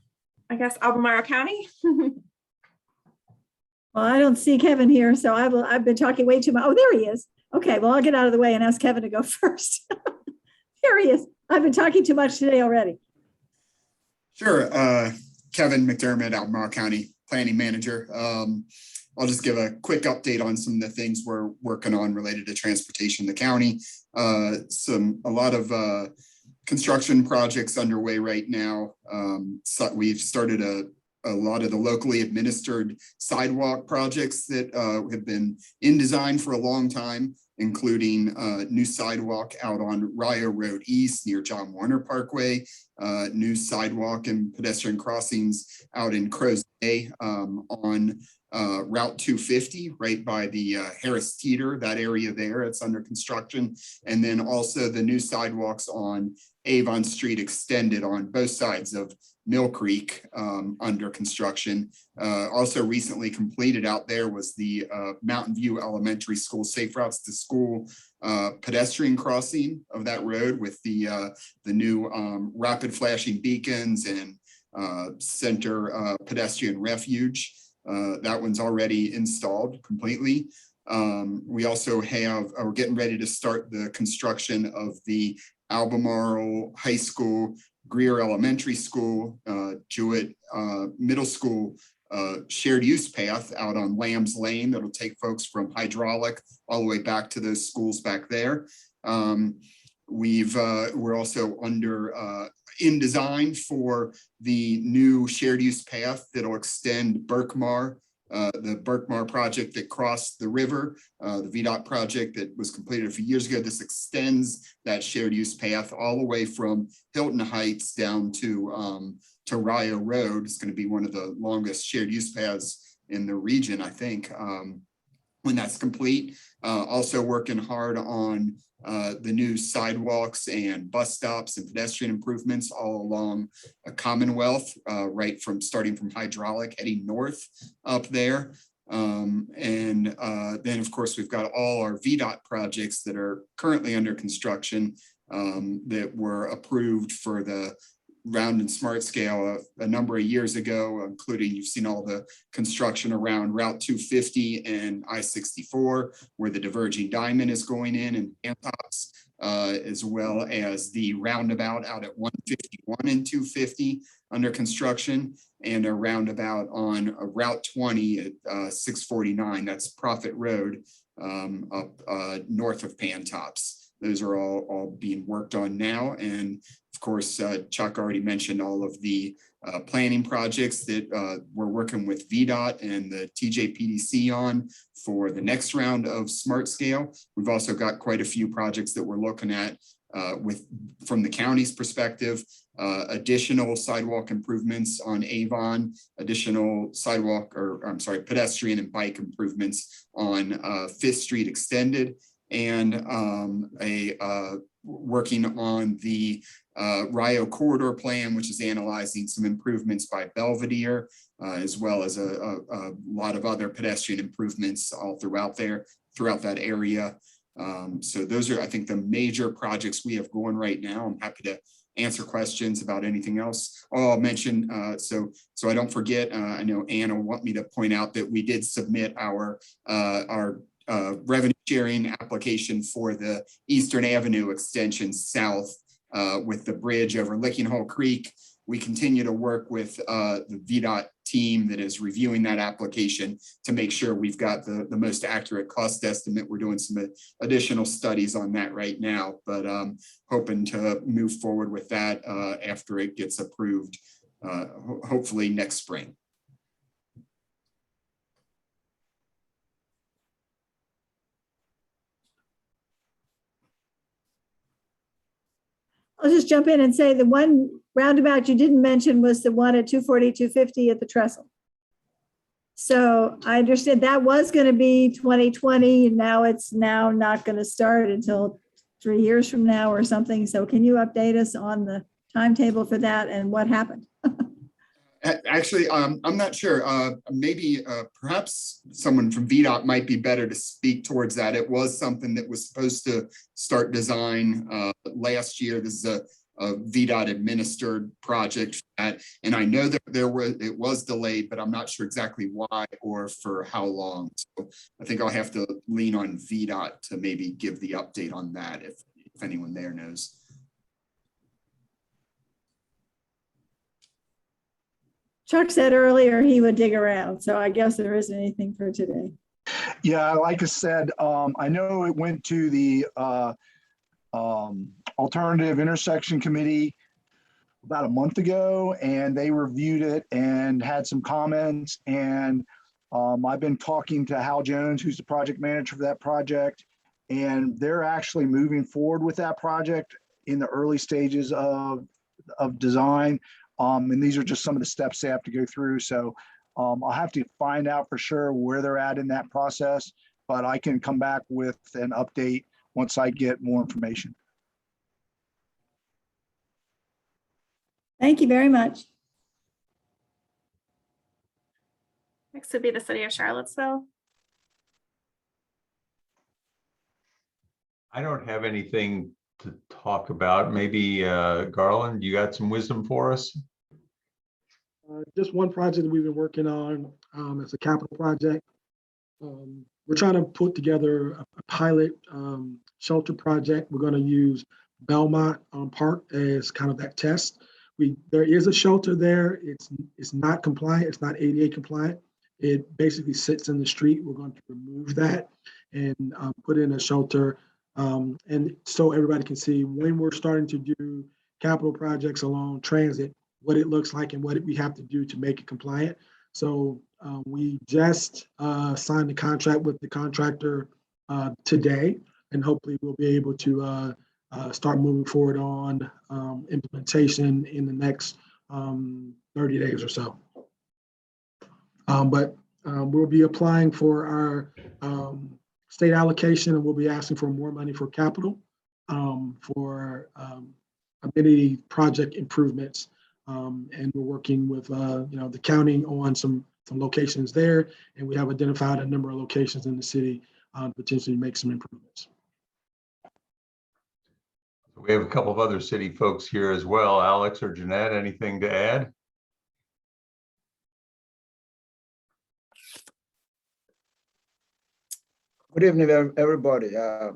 B: I guess Albemarle County.
H: Well, I don't see Kevin here, so I've been talking way too much. Oh, there he is. Okay, well, I'll get out of the way and ask Kevin to go first. There he is. I've been talking too much today already.
M: Sure. Kevin McDermott, Albemarle County Planning Manager. I'll just give a quick update on some of the things we're working on related to transportation in the county. A lot of construction projects underway right now. So we've started a lot of the locally administered sidewalk projects that have been in design for a long time, including new sidewalk out on Rio Road East near John Warner Parkway, new sidewalk and pedestrian crossings out in Crozet on Route 250 right by the Harris Teeter, that area there, it's under construction. And then also the new sidewalks on Avon Street extended on both sides of Mill Creek under construction. Also recently completed out there was the Mountain View Elementary School Safe Routes to School pedestrian crossing of that road with the new rapid flashing beacons and center pedestrian refuge. That one's already installed completely. We also are getting ready to start the construction of the Albemarle High School, Greer Elementary School, Jewett Middle School shared use path out on Lambs Lane that'll take folks from Hydraulic all the way back to those schools back there. We're also in design for the new shared use path that'll extend Berkmar, the Berkmar project that crossed the river, the VDOT project that was completed a few years ago. This extends that shared use path all the way from Hilton Heights down to Rio Road. It's going to be one of the longest shared use paths in the region, I think, when that's complete. Also working hard on the new sidewalks and bus stops and pedestrian improvements all along Commonwealth, right from starting from Hydraulic heading north up there. Then of course, we've got all our VDOT projects that are currently under construction that were approved for the Round and Smart Scale a number of years ago, including you've seen all the construction around Route 250 and I-64, where the diverging diamond is going in, and Antops, as well as the roundabout out at 151 and 250 under construction, and a roundabout on Route 20 at 649, that's Prophet Road, up north of Pantops. Those are all being worked on now. And of course, Chuck already mentioned all of the planning projects that we're working with VDOT and the TJPDC on for the next round of Smart Scale. We've also got quite a few projects that we're looking at from the county's perspective, additional sidewalk improvements on Avon, additional pedestrian and bike improvements on 5th Street Extended, and working on the Rio Corridor Plan, which is analyzing some improvements by Belvedere, as well as a lot of other pedestrian improvements all throughout that area. So those are, I think, the major projects we have going right now. I'm happy to answer questions about anything else. Oh, I'll mention, so I don't forget, I know Anna will want me to point out that we did submit our revenue sharing application for the Eastern Avenue extension south with the bridge over Licking Hole Creek. We continue to work with the VDOT team that is reviewing that application to make sure we've got the most accurate cost estimate. We're doing some additional studies on that right now, but hoping to move forward with that after it gets approved, hopefully next spring.
H: I'll just jump in and say the one roundabout you didn't mention was the one at 240, 250 at the trestle. So I understood that was going to be 2020, and now it's not going to start until 3 years from now or something. So can you update us on the timetable for that and what happened?
M: Actually, I'm not sure. Maybe perhaps someone from VDOT might be better to speak towards that. It was something that was supposed to start design last year. This is a VDOT administered project, and I know that it was delayed, but I'm not sure exactly why or for how long. So I think I'll have to lean on VDOT to maybe give the update on that if anyone there knows.
H: Chuck said earlier he would dig around, so I guess there isn't anything for today.
K: Yeah, like I said, I know it went to the Alternative Intersection Committee about a month ago, and they reviewed it and had some comments. And I've been talking to Hal Jones, who's the project manager for that project, and they're actually moving forward with that project in the early stages of design. And these are just some of the steps they have to go through. So I'll have to find out for sure where they're at in that process, but I can come back with an update once I get more information.
H: Thank you very much.
B: Next would be the City of Charlottesville.
G: I don't have anything to talk about. Maybe Garland, you got some wisdom for us?
N: Just one project that we've been working on. It's a capital project. We're trying to put together a pilot shelter project. We're going to use Belmont Park as kind of that test. There is a shelter there. It's not compliant. It's not ADA compliant. It basically sits in the street. We're going to remove that and put in a shelter. And so everybody can see when we're starting to do capital projects along transit, what it looks like and what we have to do to make it compliant. So we just signed the contract with the contractor today, and hopefully we'll be able to start moving forward on implementation in the next 30 days or so. But we'll be applying for our state allocation, and we'll be asking for more money for capital for amenity project improvements. And we're working with the county on some locations there, and we have identified a number of locations in the city to potentially make some improvements.
G: We have a couple of other city folks here as well. Alex or Jeanette, anything to add?
O: Good evening, everybody.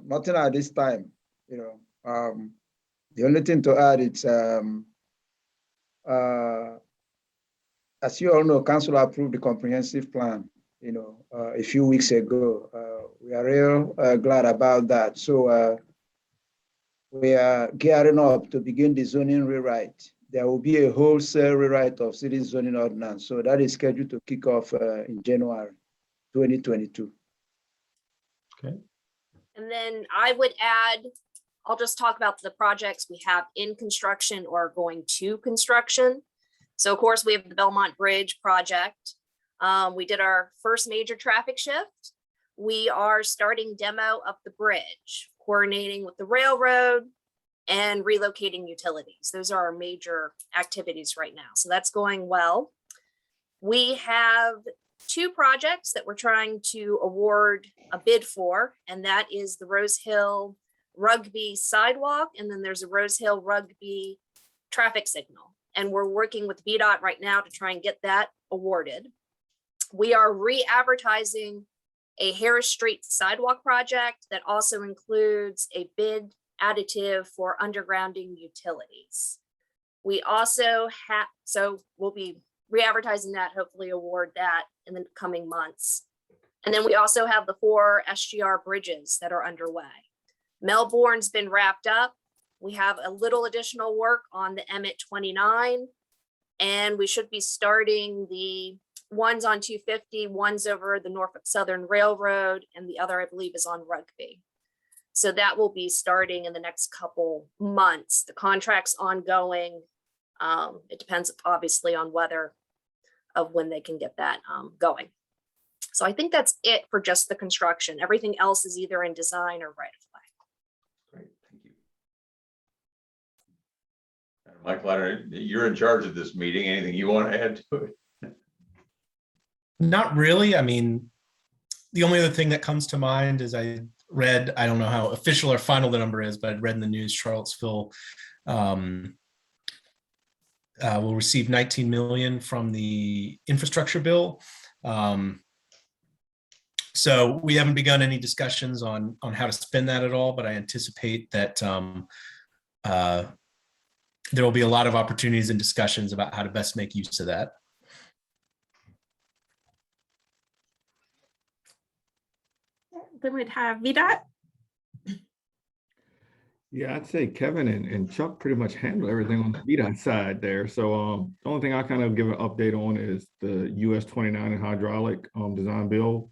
O: Nothing at this time. The only thing to add is, as you all know, Council approved the comprehensive plan, a few weeks ago. We are real glad about that. So we are gearing up to begin the zoning rewrite. There will be a wholesale rewrite of city zoning ordinance. So that is scheduled to kick off in January 2022.
G: Okay.
P: And then I would add, I'll just talk about the projects we have in construction or going to construction. So of course we have the Belmont Bridge project. We did our first major traffic shift. We are starting demo of the bridge, coordinating with the railroad and relocating utilities. Those are our major activities right now. So that's going well. We have two projects that we're trying to award a bid for, and that is the Rose Hill Rugby sidewalk, and then there's a Rose Hill Rugby traffic signal. And we're working with VDOT right now to try and get that awarded. We are re-advertising a Harris Street sidewalk project that also includes a bid additive for undergrounding utilities. We also have, so we'll be re-advertising that, hopefully award that in the coming months. And then we also have the 4 SGR bridges that are underway. Melbourne's been wrapped up. We have a little additional work on the Emmett 29, and we should be starting the ones on 250, one's over the Norfolk Southern Railroad, and the other I believe is on Rugby. So that will be starting in the next couple months. The contract's ongoing. It depends obviously on weather of when they can get that going. So I think that's it for just the construction. Everything else is either in design or right of way.
G: Great, thank you. Mike Ladder, you're in charge of this meeting. Anything you want to add to it?
A: Not really. I mean, the only other thing that comes to mind is I read, I don't know how official or final the number is, but I read in the news Charlottesville will receive 19 million from the infrastructure bill. So we haven't begun any discussions on how to spend that at all, but I anticipate that there will be a lot of opportunities and discussions about how to best make use of that.
B: Then we'd have VDOT.
F: Yeah, I'd say Kevin and Chuck pretty much handle everything on the VDOT side there. So the only thing I kind of give an update on is the US 29 and hydraulic design build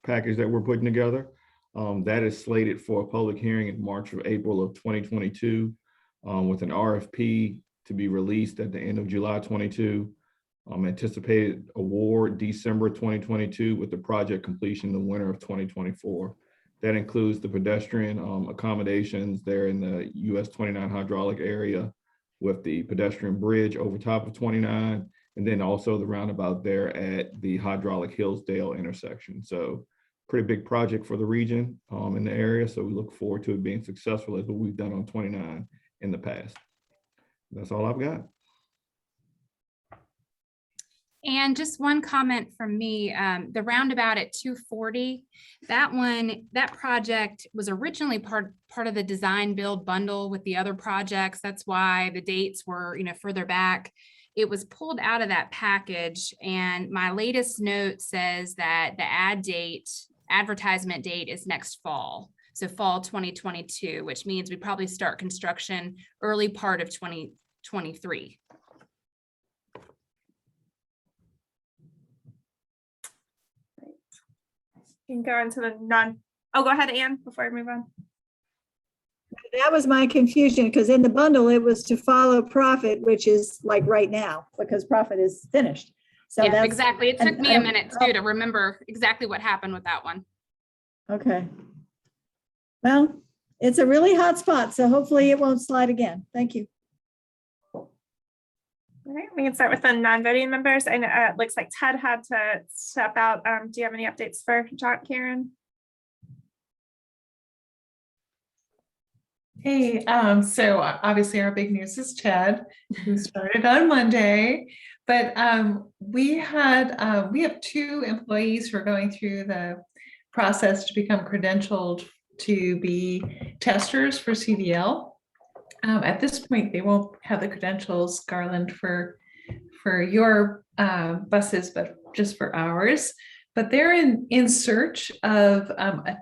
F: package that we're putting together. That is slated for a public hearing in March or April of 2022 with an RFP to be released at the end of July 22. Anticipated award December 2022 with the project completion in the winter of 2024. That includes the pedestrian accommodations there in the US 29 hydraulic area with the pedestrian bridge over top of 29, and then also the roundabout there at the hydraulic Hillsdale intersection. So pretty big project for the region in the area. So we look forward to it being successful as what we've done on 29 in the past. That's all I've got.
E: And just one comment from me, the roundabout at 240, that project was originally part of the design build bundle with the other projects. That's why the dates were, further back. It was pulled out of that package, and my latest note says that the advertisement date is next fall. So fall 2022, which means we probably start construction early part of 2023.
B: You can go into the go ahead, Anne, before I move on.
H: That was my confusion, because in the bundle, it was to follow profit, which is like right now, because profit is finished. So
E: yeah,
H: that's
E: exactly. It took me a minute too to remember exactly what happened with that one.
H: Okay. Well, it's a really hot spot, so hopefully it won't slide again. Thank you.
B: All right, we can start with the non-voting members. I know it looks like Ted had to step out. Do you have any updates for John, Karen?
C: Hey, so obviously our big news is Ted, who started on Monday, but we have 2 employees who are going through the process to become credentialed to be testers for CDL. At this point, they won't have the credentials, Garland, for your buses, but just for ours. But they're in search of an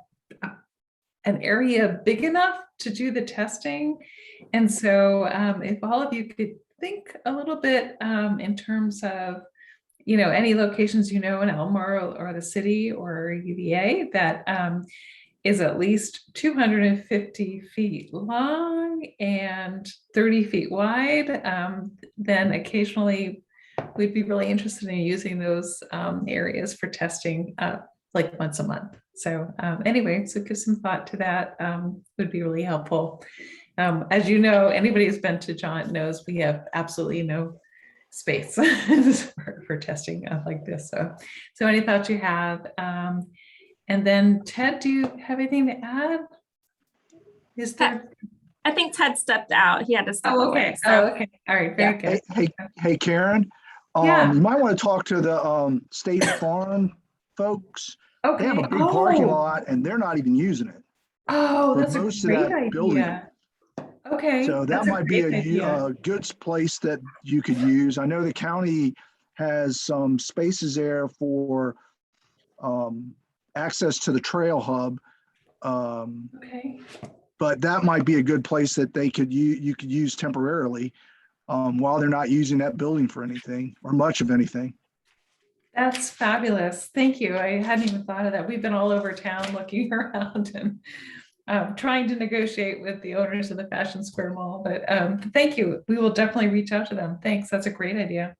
C: area big enough to do the testing. And so if all of you could think a little bit in terms of, any locations, in Albemarle or the city or UVA that is at least 250 feet long and 30 feet wide, then occasionally we'd be really interested in using those areas for testing like once a month. So anyway, so give some thought to that, would be really helpful. As you know, anybody who's been to John knows we have absolutely no space for testing like this. So any thoughts you have? And then Ted, do you have anything to add? Is there?
B: I think Ted stepped out. He had to step away. So.
C: Oh, okay. All right. Very good.
K: Hey, Karen.
C: Yeah.
K: You might want to talk to the State Farm folks.
C: Okay.
K: They have a big parking lot and they're not even using it.
C: Oh, that's a great idea.
K: Building.
C: Okay.
K: So that might be a good place that you could use. I know the county has some spaces there for access to the trail hub.
C: Okay.
K: But that might be a good place that you could use temporarily while they're not using that building for anything or much of anything.
C: That's fabulous. Thank you. I hadn't even thought of that. We've been all over town looking around and trying to negotiate with the owners of the Fashion Square Mall. But thank you. We will definitely reach out to them. Thanks. That's a great idea.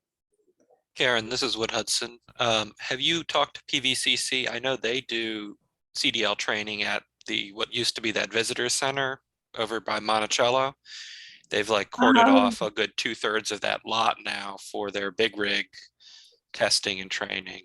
Q: Karen, this is Wood Hudson. Have you talked to PVCC? I know they do CDL training at what used to be that visitor center over by Monticello. They've like corded off a good 2/3 of that lot now for their big rig testing and training.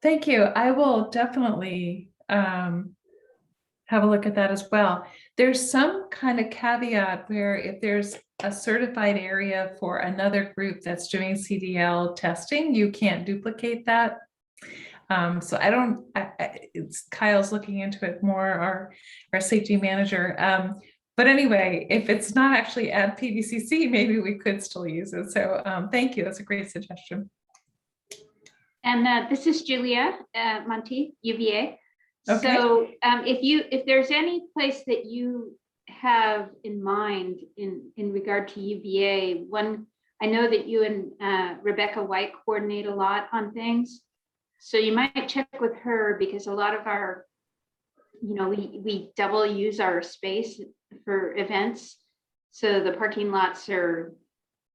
C: Thank you. I will definitely have a look at that as well. There's some kind of caveat where if there's a certified area for another group that's doing CDL testing, you can't duplicate that. So it's Kyle's looking into it more, our safety manager. But anyway, if it's not actually at PVCC, maybe we could still use it. So thank you. That's a great suggestion.
J: And this is Julia Monti, UVA.
C: Okay.
J: So if there's any place that you have in mind in regard to UVA, I know that you and Rebecca White coordinate a lot on things. So you might check with her because a lot of our, we double use our space for events. So the parking lots are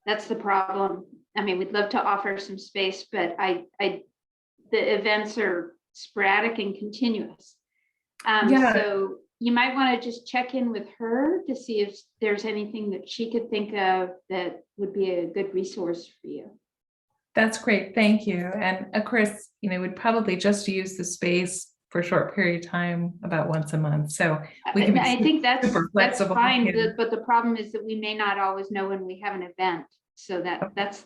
J: That's the problem. I mean, we'd love to offer some space, but the events are sporadic and continuous.
C: Yeah.
J: So you might want to just check in with her to see if there's anything that she could think of that would be a good resource for you.
C: That's great. Thank you. And of course, we'd probably just use the space for a short period of time, about once a month. So we can be
J: I think that's
C: flexible.
J: fine. But the problem is that we may not always know when we have an event. So that's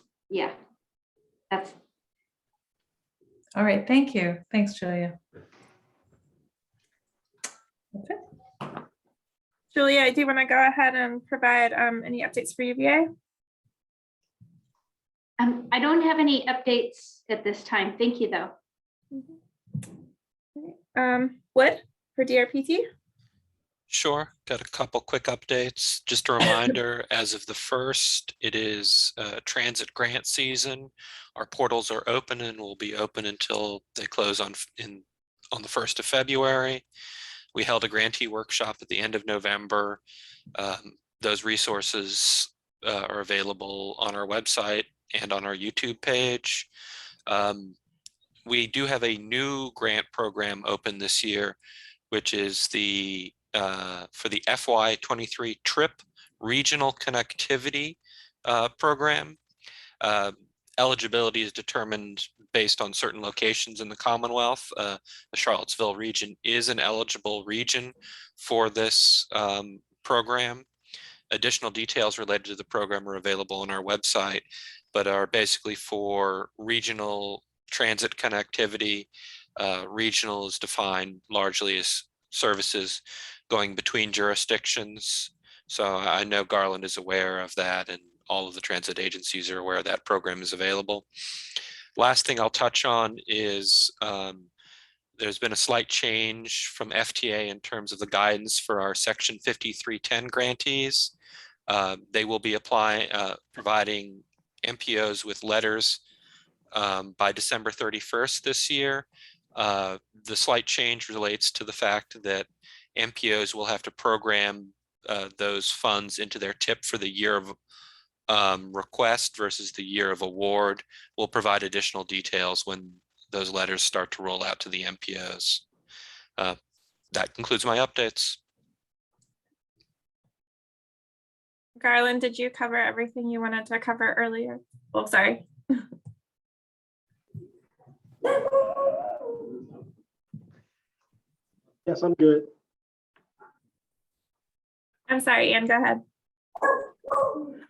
C: All right. Thank you. Thanks, Julia. Okay.
B: Julia, I do want to go ahead and provide any updates for UVA.
J: I don't have any updates at this time. Thank you, though.
B: Wood for DRPT.
Q: Sure, got a couple quick updates. Just a reminder, as of the 1st, it is transit grant season. Our portals are open and will be open until they close on the 1st of February. We held a grantee workshop at the end of November. Those resources are available on our website and on our YouTube page. We do have a new grant program open this year, which is for the FY23 TRIP Regional Connectivity Program. Eligibility is determined based on certain locations in the Commonwealth. The Charlottesville region is an eligible region for this program. Additional details related to the program are available on our website, but are basically for regional transit connectivity. Regional is defined largely as services going between jurisdictions. So I know Garland is aware of that, and all of the transit agencies are aware that program is available. Last thing I'll touch on is there's been a slight change from FTA in terms of the guidance for our Section 5310 grantees. They will be providing MPOs with letters by December 31st this year. The slight change relates to the fact that MPOs will have to program those funds into their TIP for the year of request versus the year of award. We'll provide additional details when those letters start to roll out to the MPOs. That concludes my updates.
B: Garland, did you cover everything you wanted to cover earlier? Oh, sorry.
N: Yes, I'm good.
B: I'm sorry, Ann, go ahead.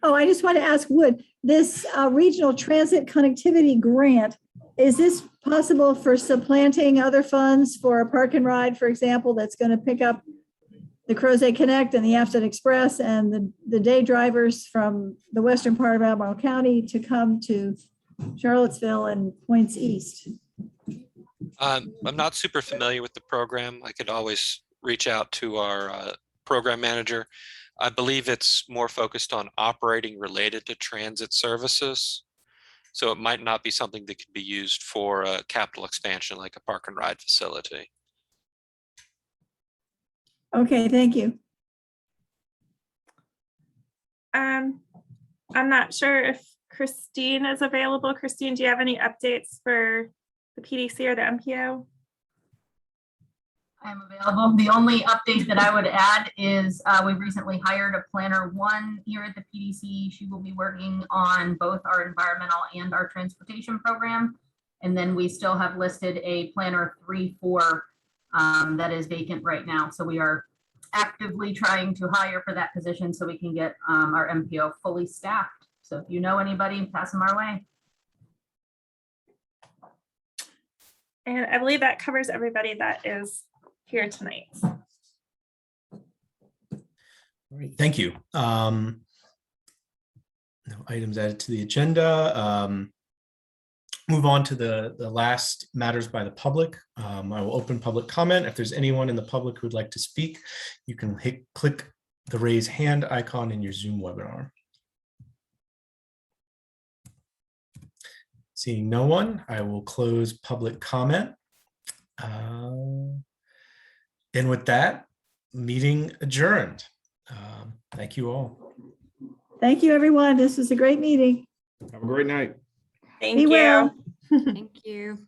H: Oh, I just want to ask Wood, this regional transit connectivity grant, is this possible for supplanting other funds for a park and ride, for example, that's going to pick up the Crozet Connect and the Afton Express and the day drivers from the western part of Albemarle County to come to Charlottesville and points east?
Q: I'm not super familiar with the program. I could always reach out to our program manager. I believe it's more focused on operating related to transit services. So it might not be something that could be used for a capital expansion like a park and ride facility.
H: Okay, thank you.
B: I'm not sure if Christine is available. Christine, do you have any updates for the PDC or the MPO?
I: I'm available. The only update that I would add is we recently hired a planner 1 here at the PDC. She will be working on both our environmental and our transportation program. And then we still have listed a planner 3-4 that is vacant right now. So we are actively trying to hire for that position so we can get our MPO fully staffed. So if you know anybody, pass them our way.
B: And I believe that covers everybody that is here tonight.
A: All right, thank you. No items added to the agenda. Move on to the last matters by the public. I will open public comment. If there's anyone in the public who would like to speak, you can click the raise hand icon in your Zoom webinar. Seeing no one, I will close public comment. And with that, meeting adjourned. Thank you all.
H: Thank you, everyone. This was a great meeting.
F: Have a great night.
B: Thank
H: Be
B: you.
H: well.
E: Thank you.